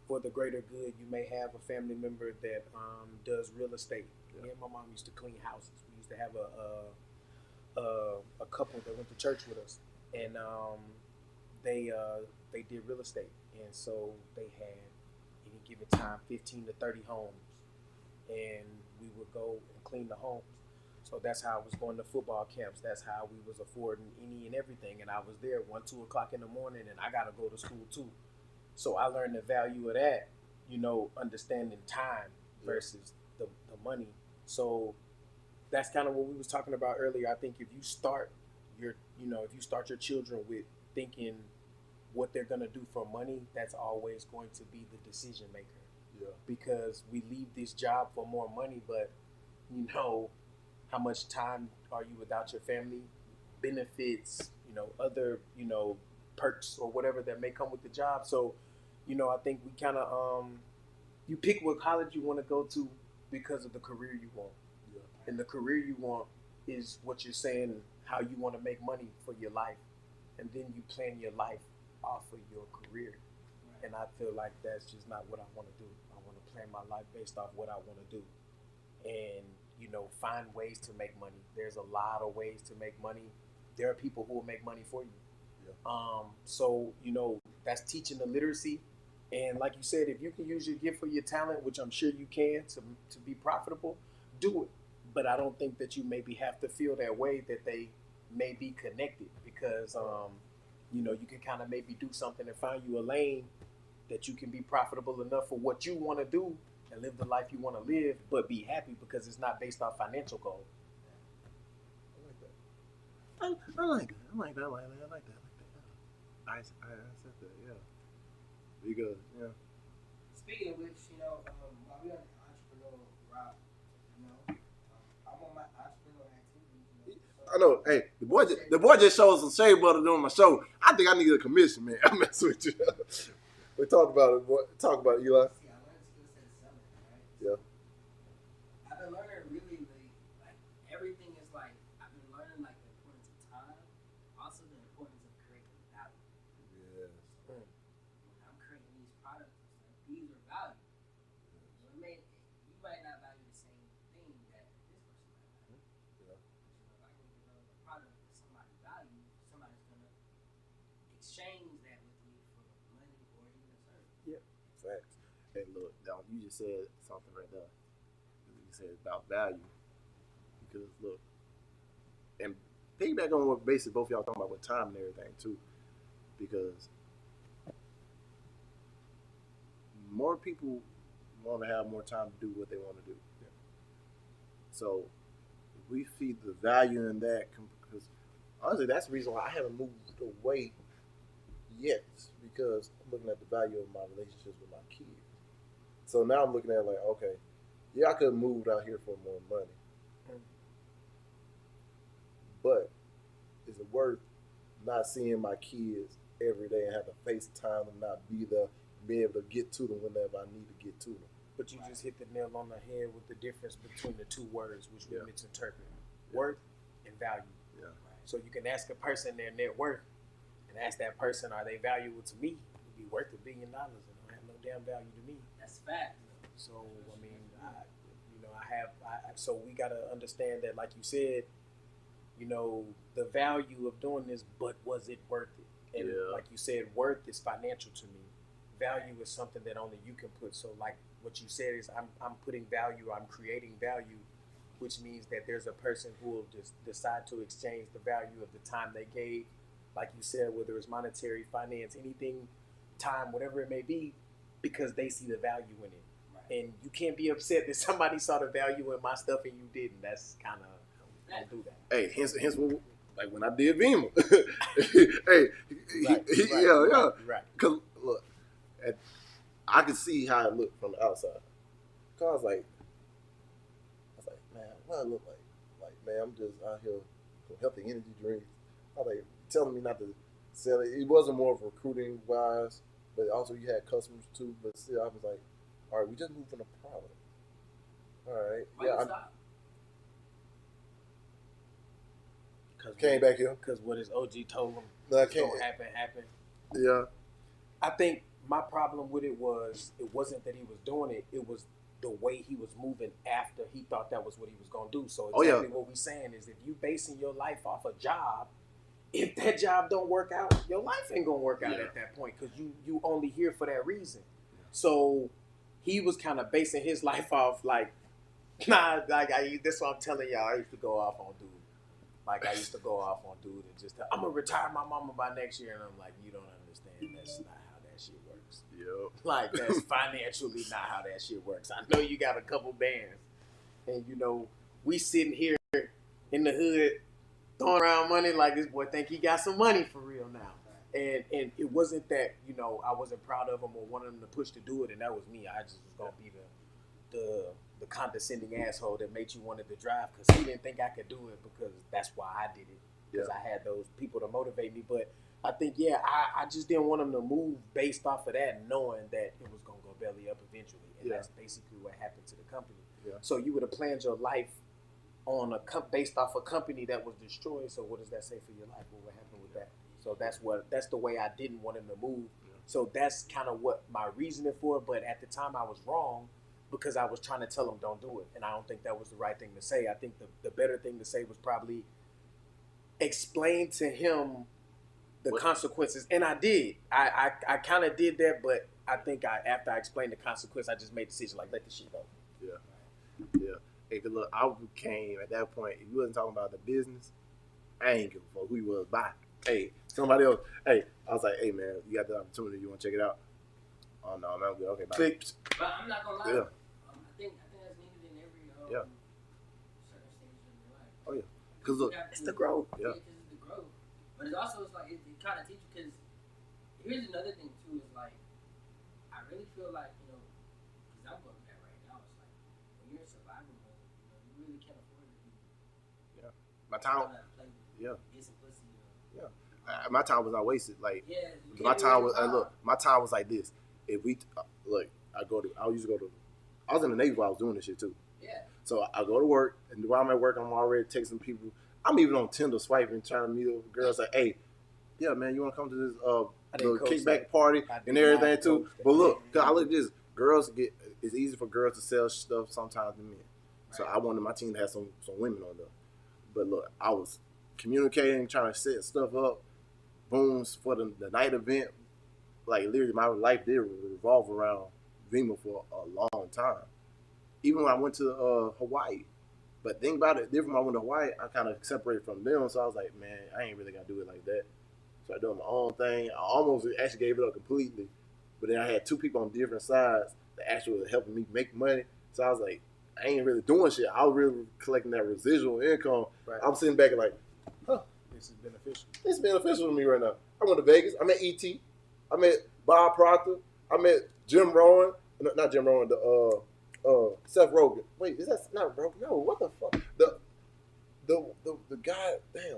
for the greater good. You may have a family member that does real estate. Yeah. Me and my mom used to clean houses. We used to have a couple that went to church with us, and they did real estate, and so they had, any given time, 15 to 30 homes, and we would go and clean the homes. So that's how I was going to football camps. That's how we was affording any and everything. And I was there 1, 2 o'clock in the morning, and I got to go to school too. So I learned the value of that, understanding time versus the money. So that's kind of what we was talking about earlier. I think if you start your children with thinking what they're going to do for money, that's always going to be the decision maker.
Yeah.
Because we leave this job for more money, but how much time are you without your family? Benefits, other, perks or whatever that may come with the job. So, I think we kind of, you pick what college you want to go to because of the career you want.
Yeah.
And the career you want is what you're saying, how you want to make money for your life. And then you plan your life off of your career. And I feel like that's just not what I want to do. I want to plan my life based off what I want to do. And, find ways to make money. There's a lot of ways to make money. There are people who will make money for you.
Yeah.
So, that's teaching the literacy. And like you said, if you can use your gift for your talent, which I'm sure you can to be profitable, do it. But I don't think that you maybe have to feel that way that they may be connected because, you can kind of maybe do something and find you a lane that you can be profitable enough for what you want to do and live the life you want to live, but be happy because it's not based off financial goal.
I like that. I like that. I said that, yeah. Because, yeah.
Speaking of which, while we're on the entrepreneurial route, I'm on my entrepreneurial activities.
I know. Hey, the boy just showed some shea butter doing my show. I think I need a commission, man. I mess with you. We talked about it. Talk about it, Eli.
See, I learned skill set selling, right?
Yeah.
I've been learning really, like everything is like I've been learning like the importance of time, also the importance of creating value.
Yes.
When I'm creating these products, like, these are value. You might not value the same thing that this person might value.
Yeah.
If I can develop a product that somebody values, somebody's gonna exchange that with me for money or even a service.
Yeah.
Facts. Hey, look, now you just said something right there. You said about value. Because, look, and piggyback on what basically both y'all talking about with time and everything, too. Because more people want to have more time to do what they want to do.
Yeah.
So if we feed the value in that, because honestly, that's the reason why I haven't moved away yet, because I'm looking at the value of my relationships with my kids. So now I'm looking at like, okay, yeah, I could have moved out here for more money, but is it worth not seeing my kids every day and have to FaceTime them, not be there, be able to get to them whenever I need to get to them?
But you just hit the nail on the head with the difference between the two words, which we
Yeah.
misinterpret:
Yeah.
worth and value.
Yeah.
So you can ask a person their net worth, and ask that person, are they valuable to me? It'd be worth $1 billion, and don't have no damn value to me.
That's fact.
So I mean, so we gotta understand that, like you said, the value of doing this, but was it worth it? And
Yeah.
like you said, worth is financial to me. Value is something that only you can put. So like what you said is, I'm putting value, I'm creating value, which means that there's a person who will just decide to exchange the value of the time they gave, like you said, whether it's monetary, finance, anything, time, whatever it may be, because they see the value in it. And you can't be upset that somebody saw the value in my stuff and you didn't. That's kind of, don't do that.
Hey, hence when, like when I did Vima. Hey,
Right.
Because look, I could see how it looked from the outside. Cause I was like, man, what I look like? Like, man, I'm just out here with healthy energy drinks. I was like, telling me not to sell it. It wasn't more of recruiting wise, but also you had customers too. But still, I was like, all right, we just moved from the product. All right,
Why you stop?
Came back here.
Because what his OG told him
No, I
was
can't.
going to happen.
Yeah.
I think my problem with it wasn't that he was doing it. It was the way he was moving after he thought that was what he was going to do. So exactly what we're saying is, if you basing your life off a job, if that job don't work out, your life ain't going to work out at that point, because you only here for that reason. So he was kind of basing his life off like, that's what I'm telling y'all. I used to go off on dude. Like, I used to go off on dude and just, I'm going to retire my mama by next year. And I'm like, you don't understand. That's not how that shit works.
Yep.
Like, that's financially not how that shit works. I know you got a couple bands. And, we sitting here in the hood throwing around money like this boy think he got some money for real now. And it wasn't that, I wasn't proud of him or wanted him to push to do it. And that was me. I just was going to be the condescending asshole that made you wanted to drive, because he didn't think I could do it, because that's why I did it. because I had those people to motivate me. But I think, yeah, I just didn't want him to move based off of that, knowing that it was going to go belly up eventually. And that's basically what happened to the company.
Yeah.
So you would have planned your life on based off a company that was destroyed. So what does that say for your life? What happened with that? So that's the way I didn't want him to move. Yeah. So that's kind of what my reasoning for it. But at the time I was wrong because I was trying to tell him don't do it. And I don't think that was the right thing to say. I think the better thing to say was probably explain to him the consequences. And I did. I kind of did that, but I think after I explained the consequence, I just made the decision like let the shit go.
Yeah. Yeah. Hey, cause look, I came at that point. If you wasn't talking about the business, I ain't give a fuck who you was. Bye. Hey, somebody else. Hey, I was like, hey man, you got the opportunity. You want to check it out? Oh no, man, I'm good. Okay, bye.
Click.
But I'm not gonna lie.
Yeah.
I think that's needed in every certain stage of your life.
Oh yeah. Cause look,
it's the growth.
Yeah. Because it's the growth. But it's also like it kind of teaches. Because here's another thing too. Is like I really feel like because I'm going through that right now. It's like when you're in survival mode, you really can't afford to be.
Yeah. My time.
Get some pussy.
Yeah. My time was not wasted. Like
my time was
my time was like this. If we look, I was in the Navy while I was doing this shit too.
Yeah.
So I go to work, and while I'm at work, I'm already texting people. I'm even on Tinder swiping, trying to meet up girls. Like, hey, yeah, man, you want to come to this little kickback party and everything too? But look, cause I look at this. It's easy for girls to sell stuff sometimes than men. So I wanted my team to have some women on there. But look, I was communicating, trying to set stuff up. Booms for the night event. Like literally, my life did revolve around Vima for a long time. Even when I went to Hawaii. But think about it, different when I went to Hawaii, I kind of separated from them. So I was like, man, I ain't really got to do it like that. So I did my own thing. I almost actually gave it up completely. But then I had two people on different sides that actually were helping me make money. So I was like, I ain't really doing shit. I was really collecting that residual income. Right. I'm sitting back and like,
this is beneficial.
This is beneficial to me right now. I went to Vegas. I met E.T. I met Bob Proctor. I met Jim Rohn. Not Jim Rohn. Seth Rogen. Wait, is that not Rogen? No, what the fuck? The guy. Damn.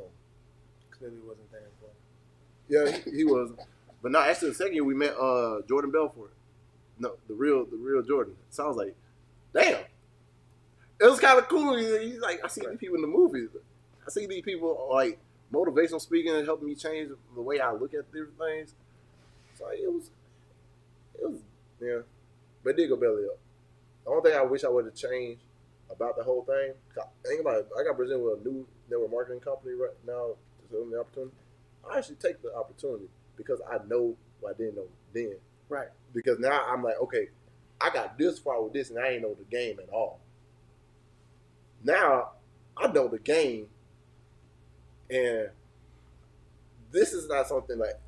Clearly wasn't there for.
Yeah, he wasn't. But no, actually, the second year we met Jordan Belfort. No, the real Jordan. So I was like, damn. It was kind of cool. He's like, I see these people in the movies. I see these people like motivational speaking and helping me change the way I look at different things. So it was, yeah. But it did go belly up. The only thing I wish I would have changed about the whole thing, think about it, I got presented with a new network marketing company right now to give me the opportunity. I actually take the opportunity because I know what I didn't know then.
Right.
Because now I'm like, okay, I got this far with this and I ain't know the game at all. Now I know the game, and this is not something like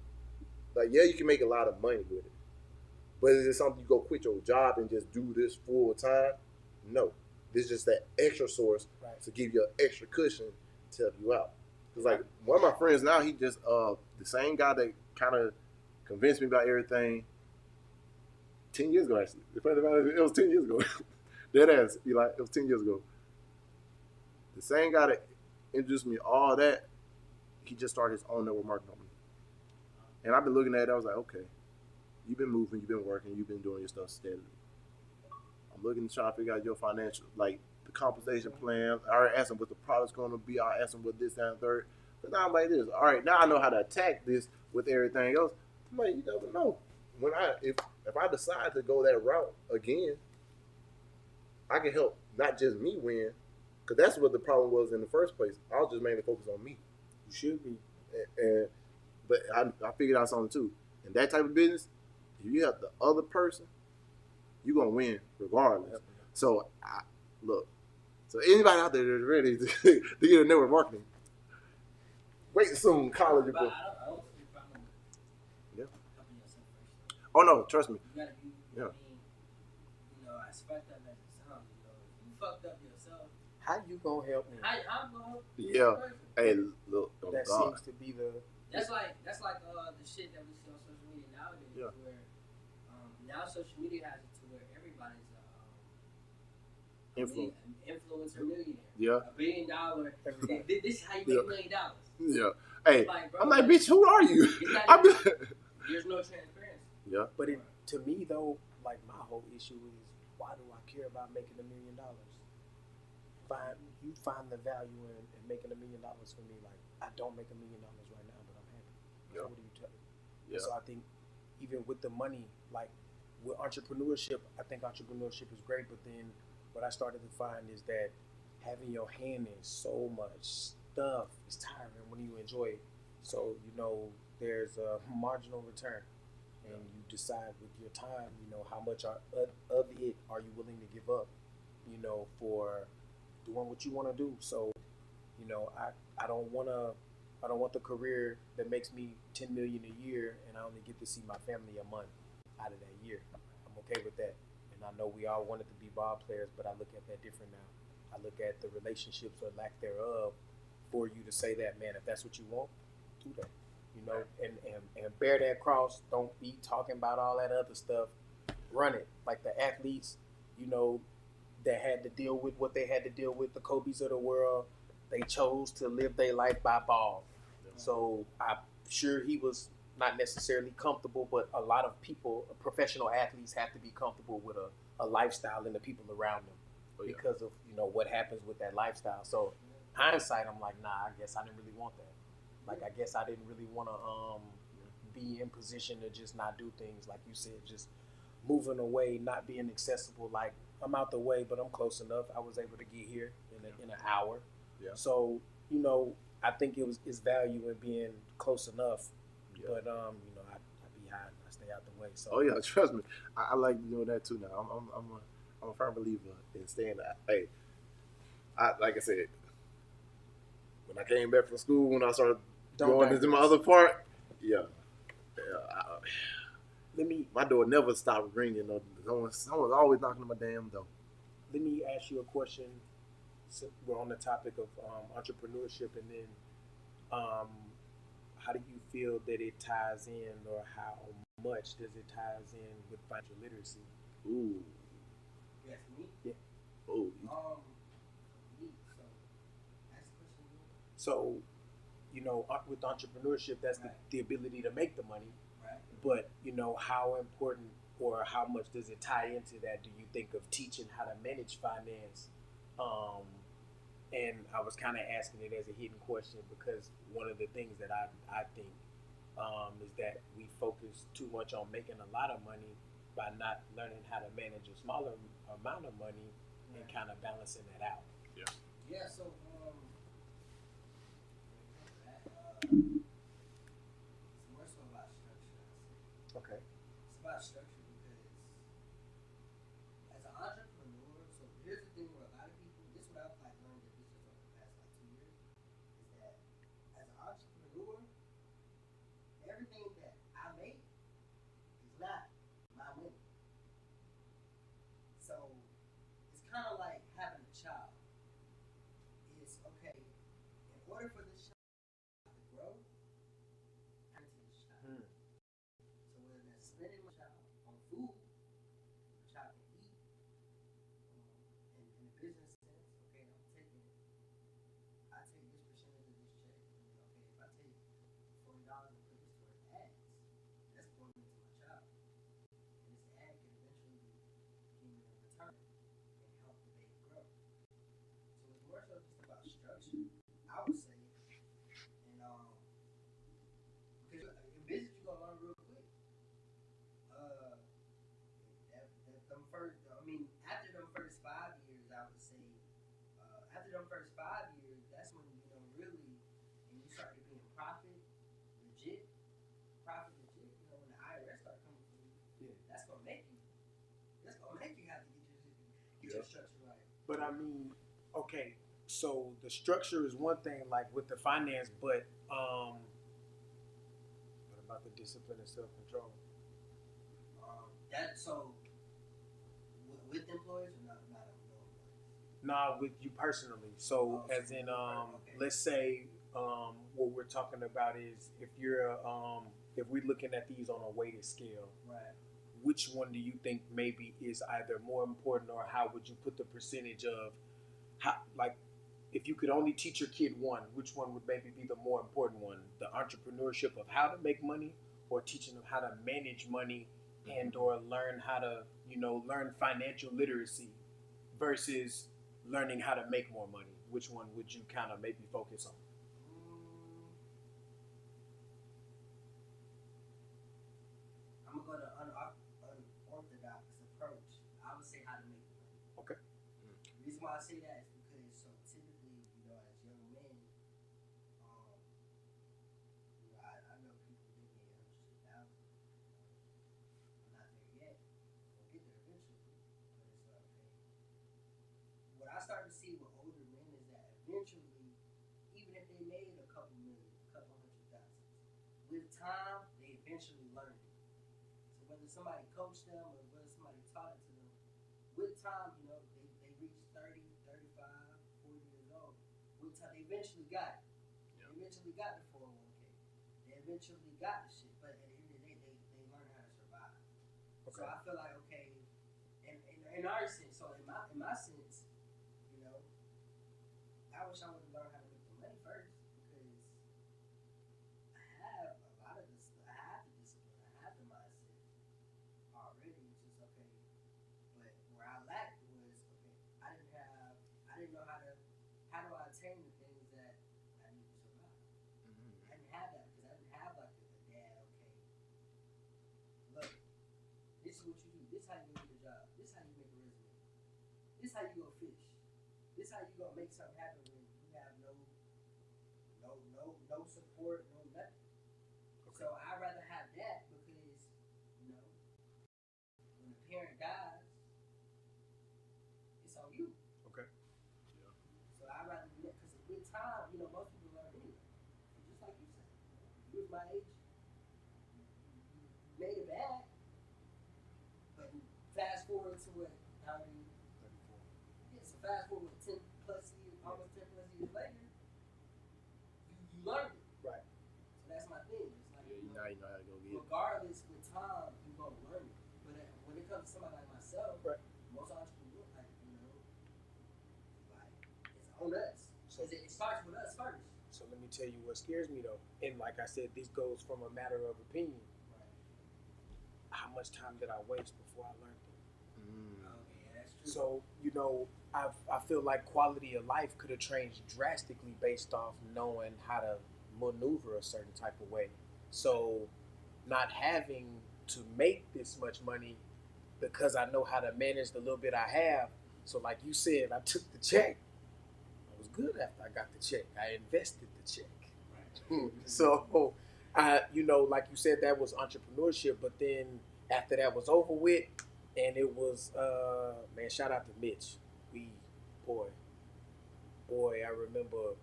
yeah, you can make a lot of money with it, but is it something you go quit your job and just do this full time? No, this is just that extra source to give you an extra cushion to help you out. Because like one of my friends now, he just the same guy that kind of convinced me about everything 10 years ago. Actually, the funny about it was 10 years ago. Dead ass, Eli. It was 10 years ago. The same guy that introduced me to all that, he just started his own network marketing company. And I've been looking at it, I was like, okay, you've been moving, you've been working, you've been doing your stuff steadily. I'm looking to try to figure out your financial, like the compensation plan. I already asked him what the product's going to be. I asked him what this, that, and third. But now I'm like this. All right, now I know how to attack this with everything else. I'm like, you never know. If I decide to go that route again, I can help not just me win, because that's what the problem was in the first place. I was just mainly focused on me.
You should be.
But I figured out something too. In that type of business, if you have the other person, you're going to win regardless. So, so anybody out there that's ready to get a network marketing, wait soon, college.
But I don't see the problem with helping yourself first.
Oh, no, trust me.
You got to be, as fucked up as it sounds, if you fucked up yourself,
how you going to help me?
How I'm going to help you?
Yeah. Hey, look,
that seems to be the...
That's like the shit that we see on social media nowadays, where now social media has it to where everybody's
Influence.
Influencer millionaire.
Yeah.
$1 billion.
Everybody.
This is how you make $1 million.
Yeah. Hey,
Like, bro,
I'm like, bitch, who are you?
It's not
I'm
even- there's no transparency.
yeah.
But to me though, like my whole issue is, why do I care about making $1 million? You find the value in making $1 million for me. Like I don't make $1 million right now, but I'm happy. So
Yeah.
what do you tell me?
Yeah.
So I think even with the money, like with entrepreneurship, I think entrepreneurship is great. But then what I started to find is that having your hand in so much stuff is tiring when you enjoy it. So there's a marginal return, and you decide with your time, how much of it are you willing to give up, for doing what you want to do. So, I don't want the career that makes me $10 million a year and I only get to see my family a month out of that year. I'm okay with that. And I know we all wanted to be ball players, but I look at that different now. I look at the relationships or lack thereof for you to say that, man, if that's what you want, do that. And bear that cross. Don't be talking about all that other stuff. Run it. Like the athletes, that had to deal with what they had to deal with, the Kobe's of the world, they chose to live their life by ball. So I'm sure he was not necessarily comfortable, but a lot of people, professional athletes, have to be comfortable with a lifestyle and the people around them because of what happens with that lifestyle. So hindsight, I'm like, nah, I guess I didn't really want that. Like I guess I didn't really want to be in position to just not do things like you said, just moving away, not being accessible. Like I'm out the way, but I'm close enough. I was able to get here in an hour.
Yeah.
So I think it's value in being close enough.
Yeah.
But I be hiding. I stay out the way. So
Oh yeah, trust me. I like doing that too. Now I'm a firm believer in staying. Hey, like I said, when I came back from school, when I started going into my other part, my door never stopped ringing. Someone's always knocking on my damn door.
let me ask you a question. So we're on the topic of entrepreneurship, and then how do you feel that it ties in, or how much does it ties in with financial literacy?
Ooh.
Yes, me?
Yeah.
Ooh.
Me. So, ask the question again.
So, with entrepreneurship, that's
Right.
the ability to make the money.
Right.
But, how important or how much does it tie into that? Do you think of teaching how to manage finance? And I was kind of asking it as a hidden question because one of the things that I think is that we focus too much on making a lot of money by not learning how to manage a smaller amount of money and kind of balancing that out.
Yeah, so it's more so about structure.
Okay.
It's about structure because as an entrepreneur, so here's the thing with a lot of people, this is what I've learned that this is over the past 2 years, is that as an entrepreneur, everything that I make is not my money. So it's kind of like having a child. It's okay, in order for this child to grow, I need to teach the child. So whether that's spending my child on food, the child can eat, in a business sense, okay, I take this percentage of this check, and okay, if I take $40 and put this towards ads, that's pouring into my child. And this ad can eventually give me a return and help the baby grow. So it's more so just about structure, I would say. And because in business you gonna learn real quick. After them first 5 years, I would say, after them first 5 years, that's when really, and you start to be in legit, when the IRS start coming for you, that's gonna make you have to get your structure right.
But I mean, okay, so the structure is one thing, like with the finance, but what about the discipline and self-control?
With employees or not employees?
Nah, with you personally. So as in,
okay.
let's say what we're talking about is if you're if we're looking at these on a weighted scale,
Right.
which one do you think maybe is either more important, or how would you put the percentage of how, like, if you could only teach your kid one, which one would maybe be the more important one? The entrepreneurship of how to make money, or teaching them how to manage money, and or learn how to, learn financial literacy versus learning how to make more money? Which one would you kind of maybe focus on?
I'm gonna go to unorthodox approach. I would say how to make money.
Okay.
The reason why I say that is because so typically, as young men, I know people that make hundreds of thousands. I'm not there yet. We'll get there eventually, but it's okay. What I started to see with older men is that eventually, even if they made a couple million, a couple hundred thousand, with time they eventually learned it. So whether somebody coached them or whether somebody taught it to them, with time, they reach 30, 35, 40 years old. With time, they eventually got it. They eventually got the 401k. They eventually got the shit. But at the end of the day, they learn how to survive.
Okay.
So I feel like, okay, in our sense, so in my sense, I wish I would have learned how to make the money first, because I have a lot of this. I have the discipline. I have the mindset already, which is okay. But where I lacked was, okay, I didn't know how do I attain the things that I need to survive. I didn't have that because I didn't have like a dad. Okay, look, this is what you do. This is how you get a job. This is how you make a resume. This is how you go fish. This is how you gonna make something happen when you have no support, no nothing.
Okay.
So I'd rather have that because, when the parent dies, it's on you.
Okay.
So I'd rather do that because with time, most people learn anyway. So just like you said, you was my age, you made it bad, but fast forward to what, how do you?
34.
Yeah, so fast forward 10 plus years, almost 10 plus years later, you learned it.
Right.
So that's my thing. It's like,
Now you know how to go get it.
regardless, with time, you're going to learn it. But when it comes to somebody like myself,
Right.
most entrepreneurs, like, it's on us.
So-
Because it starts with us first.
So let me tell you what scares me though, and like I said, this goes from a matter of opinion.
Right.
How much time did I waste before I learned it?
Okay, yeah, that's true.
So I feel like quality of life could have changed drastically based off knowing how to maneuver a certain type of way. So not having to make this much money because I know how to manage the little bit I have. So like you said, I took the check. I was good after I got the check. I invested the check.
Right.
So like you said, that was entrepreneurship. But then after that was over with, and it was man, shout out to Mitch. Boy, I remember.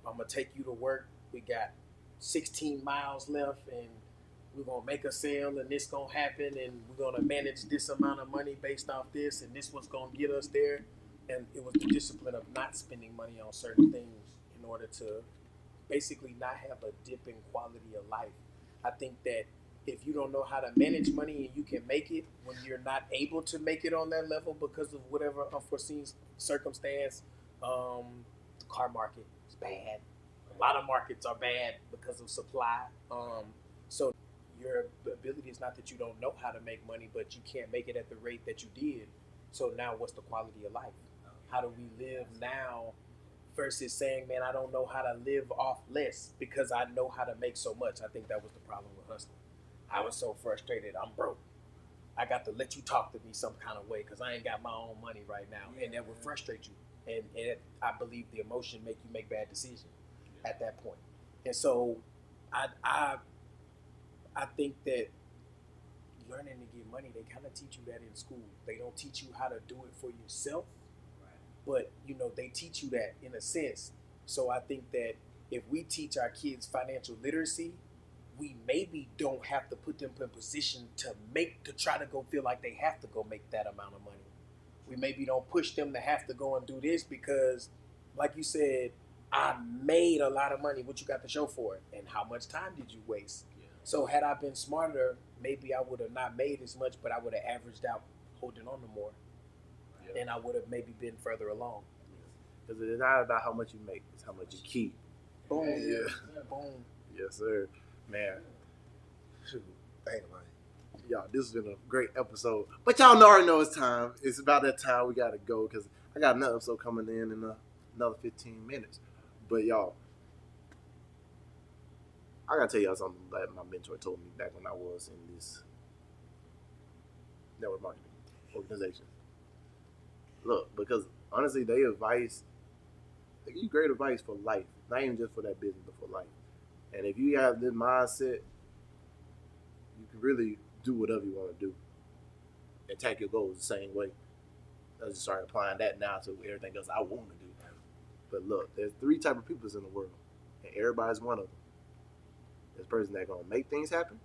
I'm gonna take you to work. We got 16 miles left, and we're gonna make a sale, and this gonna happen, and we're gonna manage this amount of money based off this, and this was gonna get us there. And it was the discipline of not spending money on certain things in order to basically not have a dip in quality of life. I think that if you don't know how to manage money and you can make it when you're not able to make it on that level because of whatever unforeseen circumstance, the car market is bad. A lot of markets are bad because of supply. So your ability is not that you don't know how to make money, but you can't make it at the rate that you did. So now what's the quality of life? How do we live now versus saying, man, I don't know how to live off less because I know how to make so much? I think that was the problem with hustling. I was so frustrated. I'm broke. I got to let you talk to me some kind of way because I ain't got my own money right now. And that will frustrate you. And I believe the emotion make you make bad decisions at that point. And so I think that learning to get money, they kind of teach you that in school. They don't teach you how to do it for yourself. But, they teach you that in a sense. So I think that if we teach our kids financial literacy, we maybe don't have to put them in position to try to go feel like they have to go make that amount of money. We maybe don't push them to have to go and do this because, like you said, I made a lot of money. What you got to show for it? And how much time did you waste? So had I been smarter, maybe I would have not made as much, but I would have averaged out holding on to more, and I would have maybe been further along.
Because it's not about how much you make; it's how much you keep.
Boom.
Yeah.
Boom.
Yes, sir. Man. Shoot. Dang, man. Y'all, this has been a great episode. But y'all already know it's time. It's about that time we got to go because I got another episode coming in another 15 minutes. But y'all, I got to tell y'all something that my mentor told me back when I was in this network marketing organization. Look, because honestly, they give you great advice for life. Not even just for that business, but for life. And if you have this mindset, you can really do whatever you want to do. Attack your goals the same way. I just started applying that now to everything else I want to do. But look, there's 3 types of people in the world, and everybody's one of them. There's a person that's going to make things happen,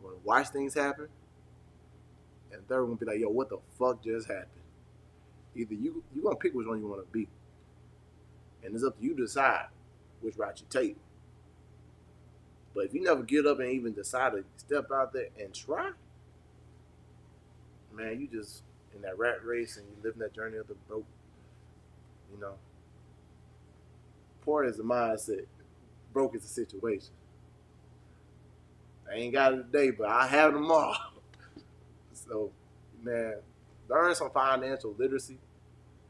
going to watch things happen, and the third one will be like, yo, what the fuck just happened? Either you're going to pick which one you want to be. And it's up to you to decide which route you take. But if you never get up and even decide to step out there and try, man, you just in that rat race and you living that journey of the broke. You know, poor is the mindset, broke is the situation. I ain't got it today, but I have it tomorrow. So, man, learn some financial literacy.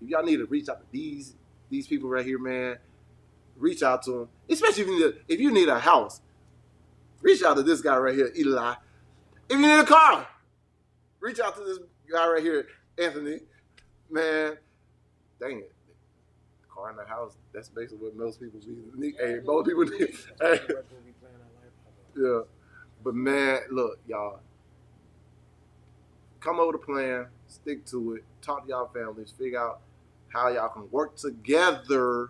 If y'all need to reach out to these people right here, man, reach out to them. Especially if you need a house, reach out to this guy right here, Eli. If you need a car, reach out to this guy right here, Anthony. Man, dang it. Car in the house, that's basically what most people need. Hey, most people need. Hey. Yeah. But man, look, y'all. Come up with a plan, stick to it, talk to y'all families, figure out how y'all can work together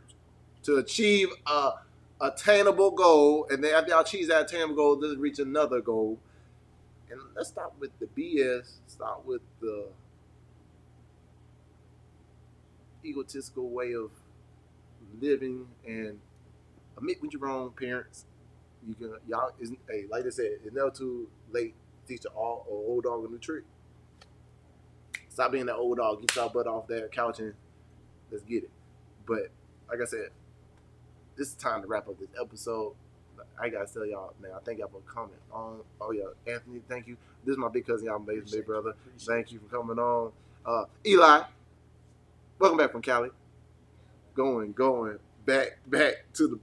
to achieve a attainable goal, and then after y'all achieve that attainable goal, let's reach another goal. And let's stop with the BS, stop with the egotistical way of living, and admit when you're wrong, parents. Hey, like I said, it's never too late to teach an old dog a new trick. Stop being that old dog, get y'all butt off that couch and let's get it. But like I said, this is time to wrap up this episode. I gotta tell y'all, man, I thank y'all for coming on. Oh yeah, Anthony, thank you. This is my big cousin, y'all amazing big brother. Thank you for coming on. Eli, welcome back from Cali. Going back to the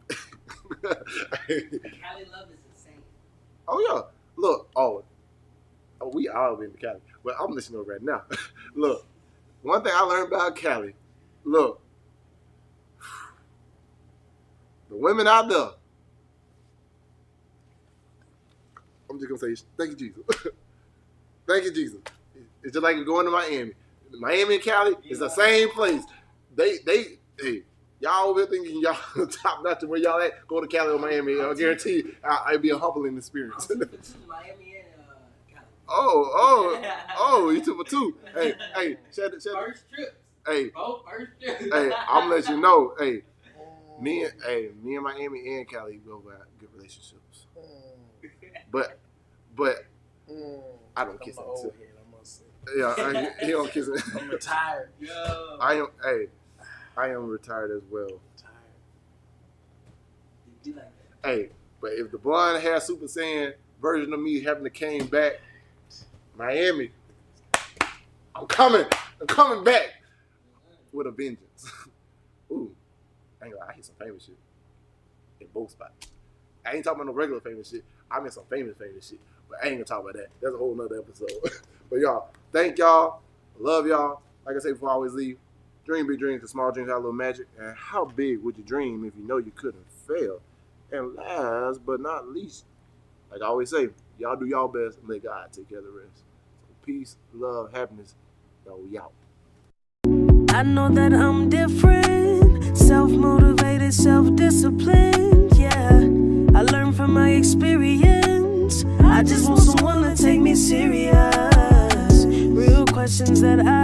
Cali love is insane.
Oh yeah. Look, we all been to Cali. But I'm listening to it right now. Look, one thing I learned about Cali, look, the women out there, I'm just gonna say, thank you, Jesus. Thank you, Jesus. It's just like going to Miami. Miami and Cali is the same place. Hey, y'all over here thinking y'all top notch where y'all at, go to Cali or Miami. I guarantee you, it'll be a humbling experience.
Miami and Cali.
Oh, you 2 for 2. Hey, shut it.
First trips.
Hey,
Both first trips.
hey, I'm gonna let you know. Hey, me and Miami and Cali go by good relationships. But I don't kiss him. Yeah, he don't kiss him.
I'm retired.
Yo.
I am retired as well.
Be like that.
Hey, but if the blonde hair Super Saiyan version of me having to came back, Miami, I'm coming back with a vengeance. Ooh, I ain't gonna lie, I hit some famous shit in both spots. I ain't talking about no regular famous shit. I'm in some famous shit, but I ain't gonna talk about that. That's a whole nother episode. But y'all, thank y'all, love y'all. Like I say before I always leave, dream big dreams, 'cause small dreams have a little magic. And how big would you dream if you know you couldn't fail? And last but not least, like I always say, y'all do y'all best and let God take care of the rest. So peace, love, happiness. Yo, we out.
I know that I'm different, self-motivated, self-disciplined, yeah. I learned from my experience. I just want someone to take me serious. Real questions that I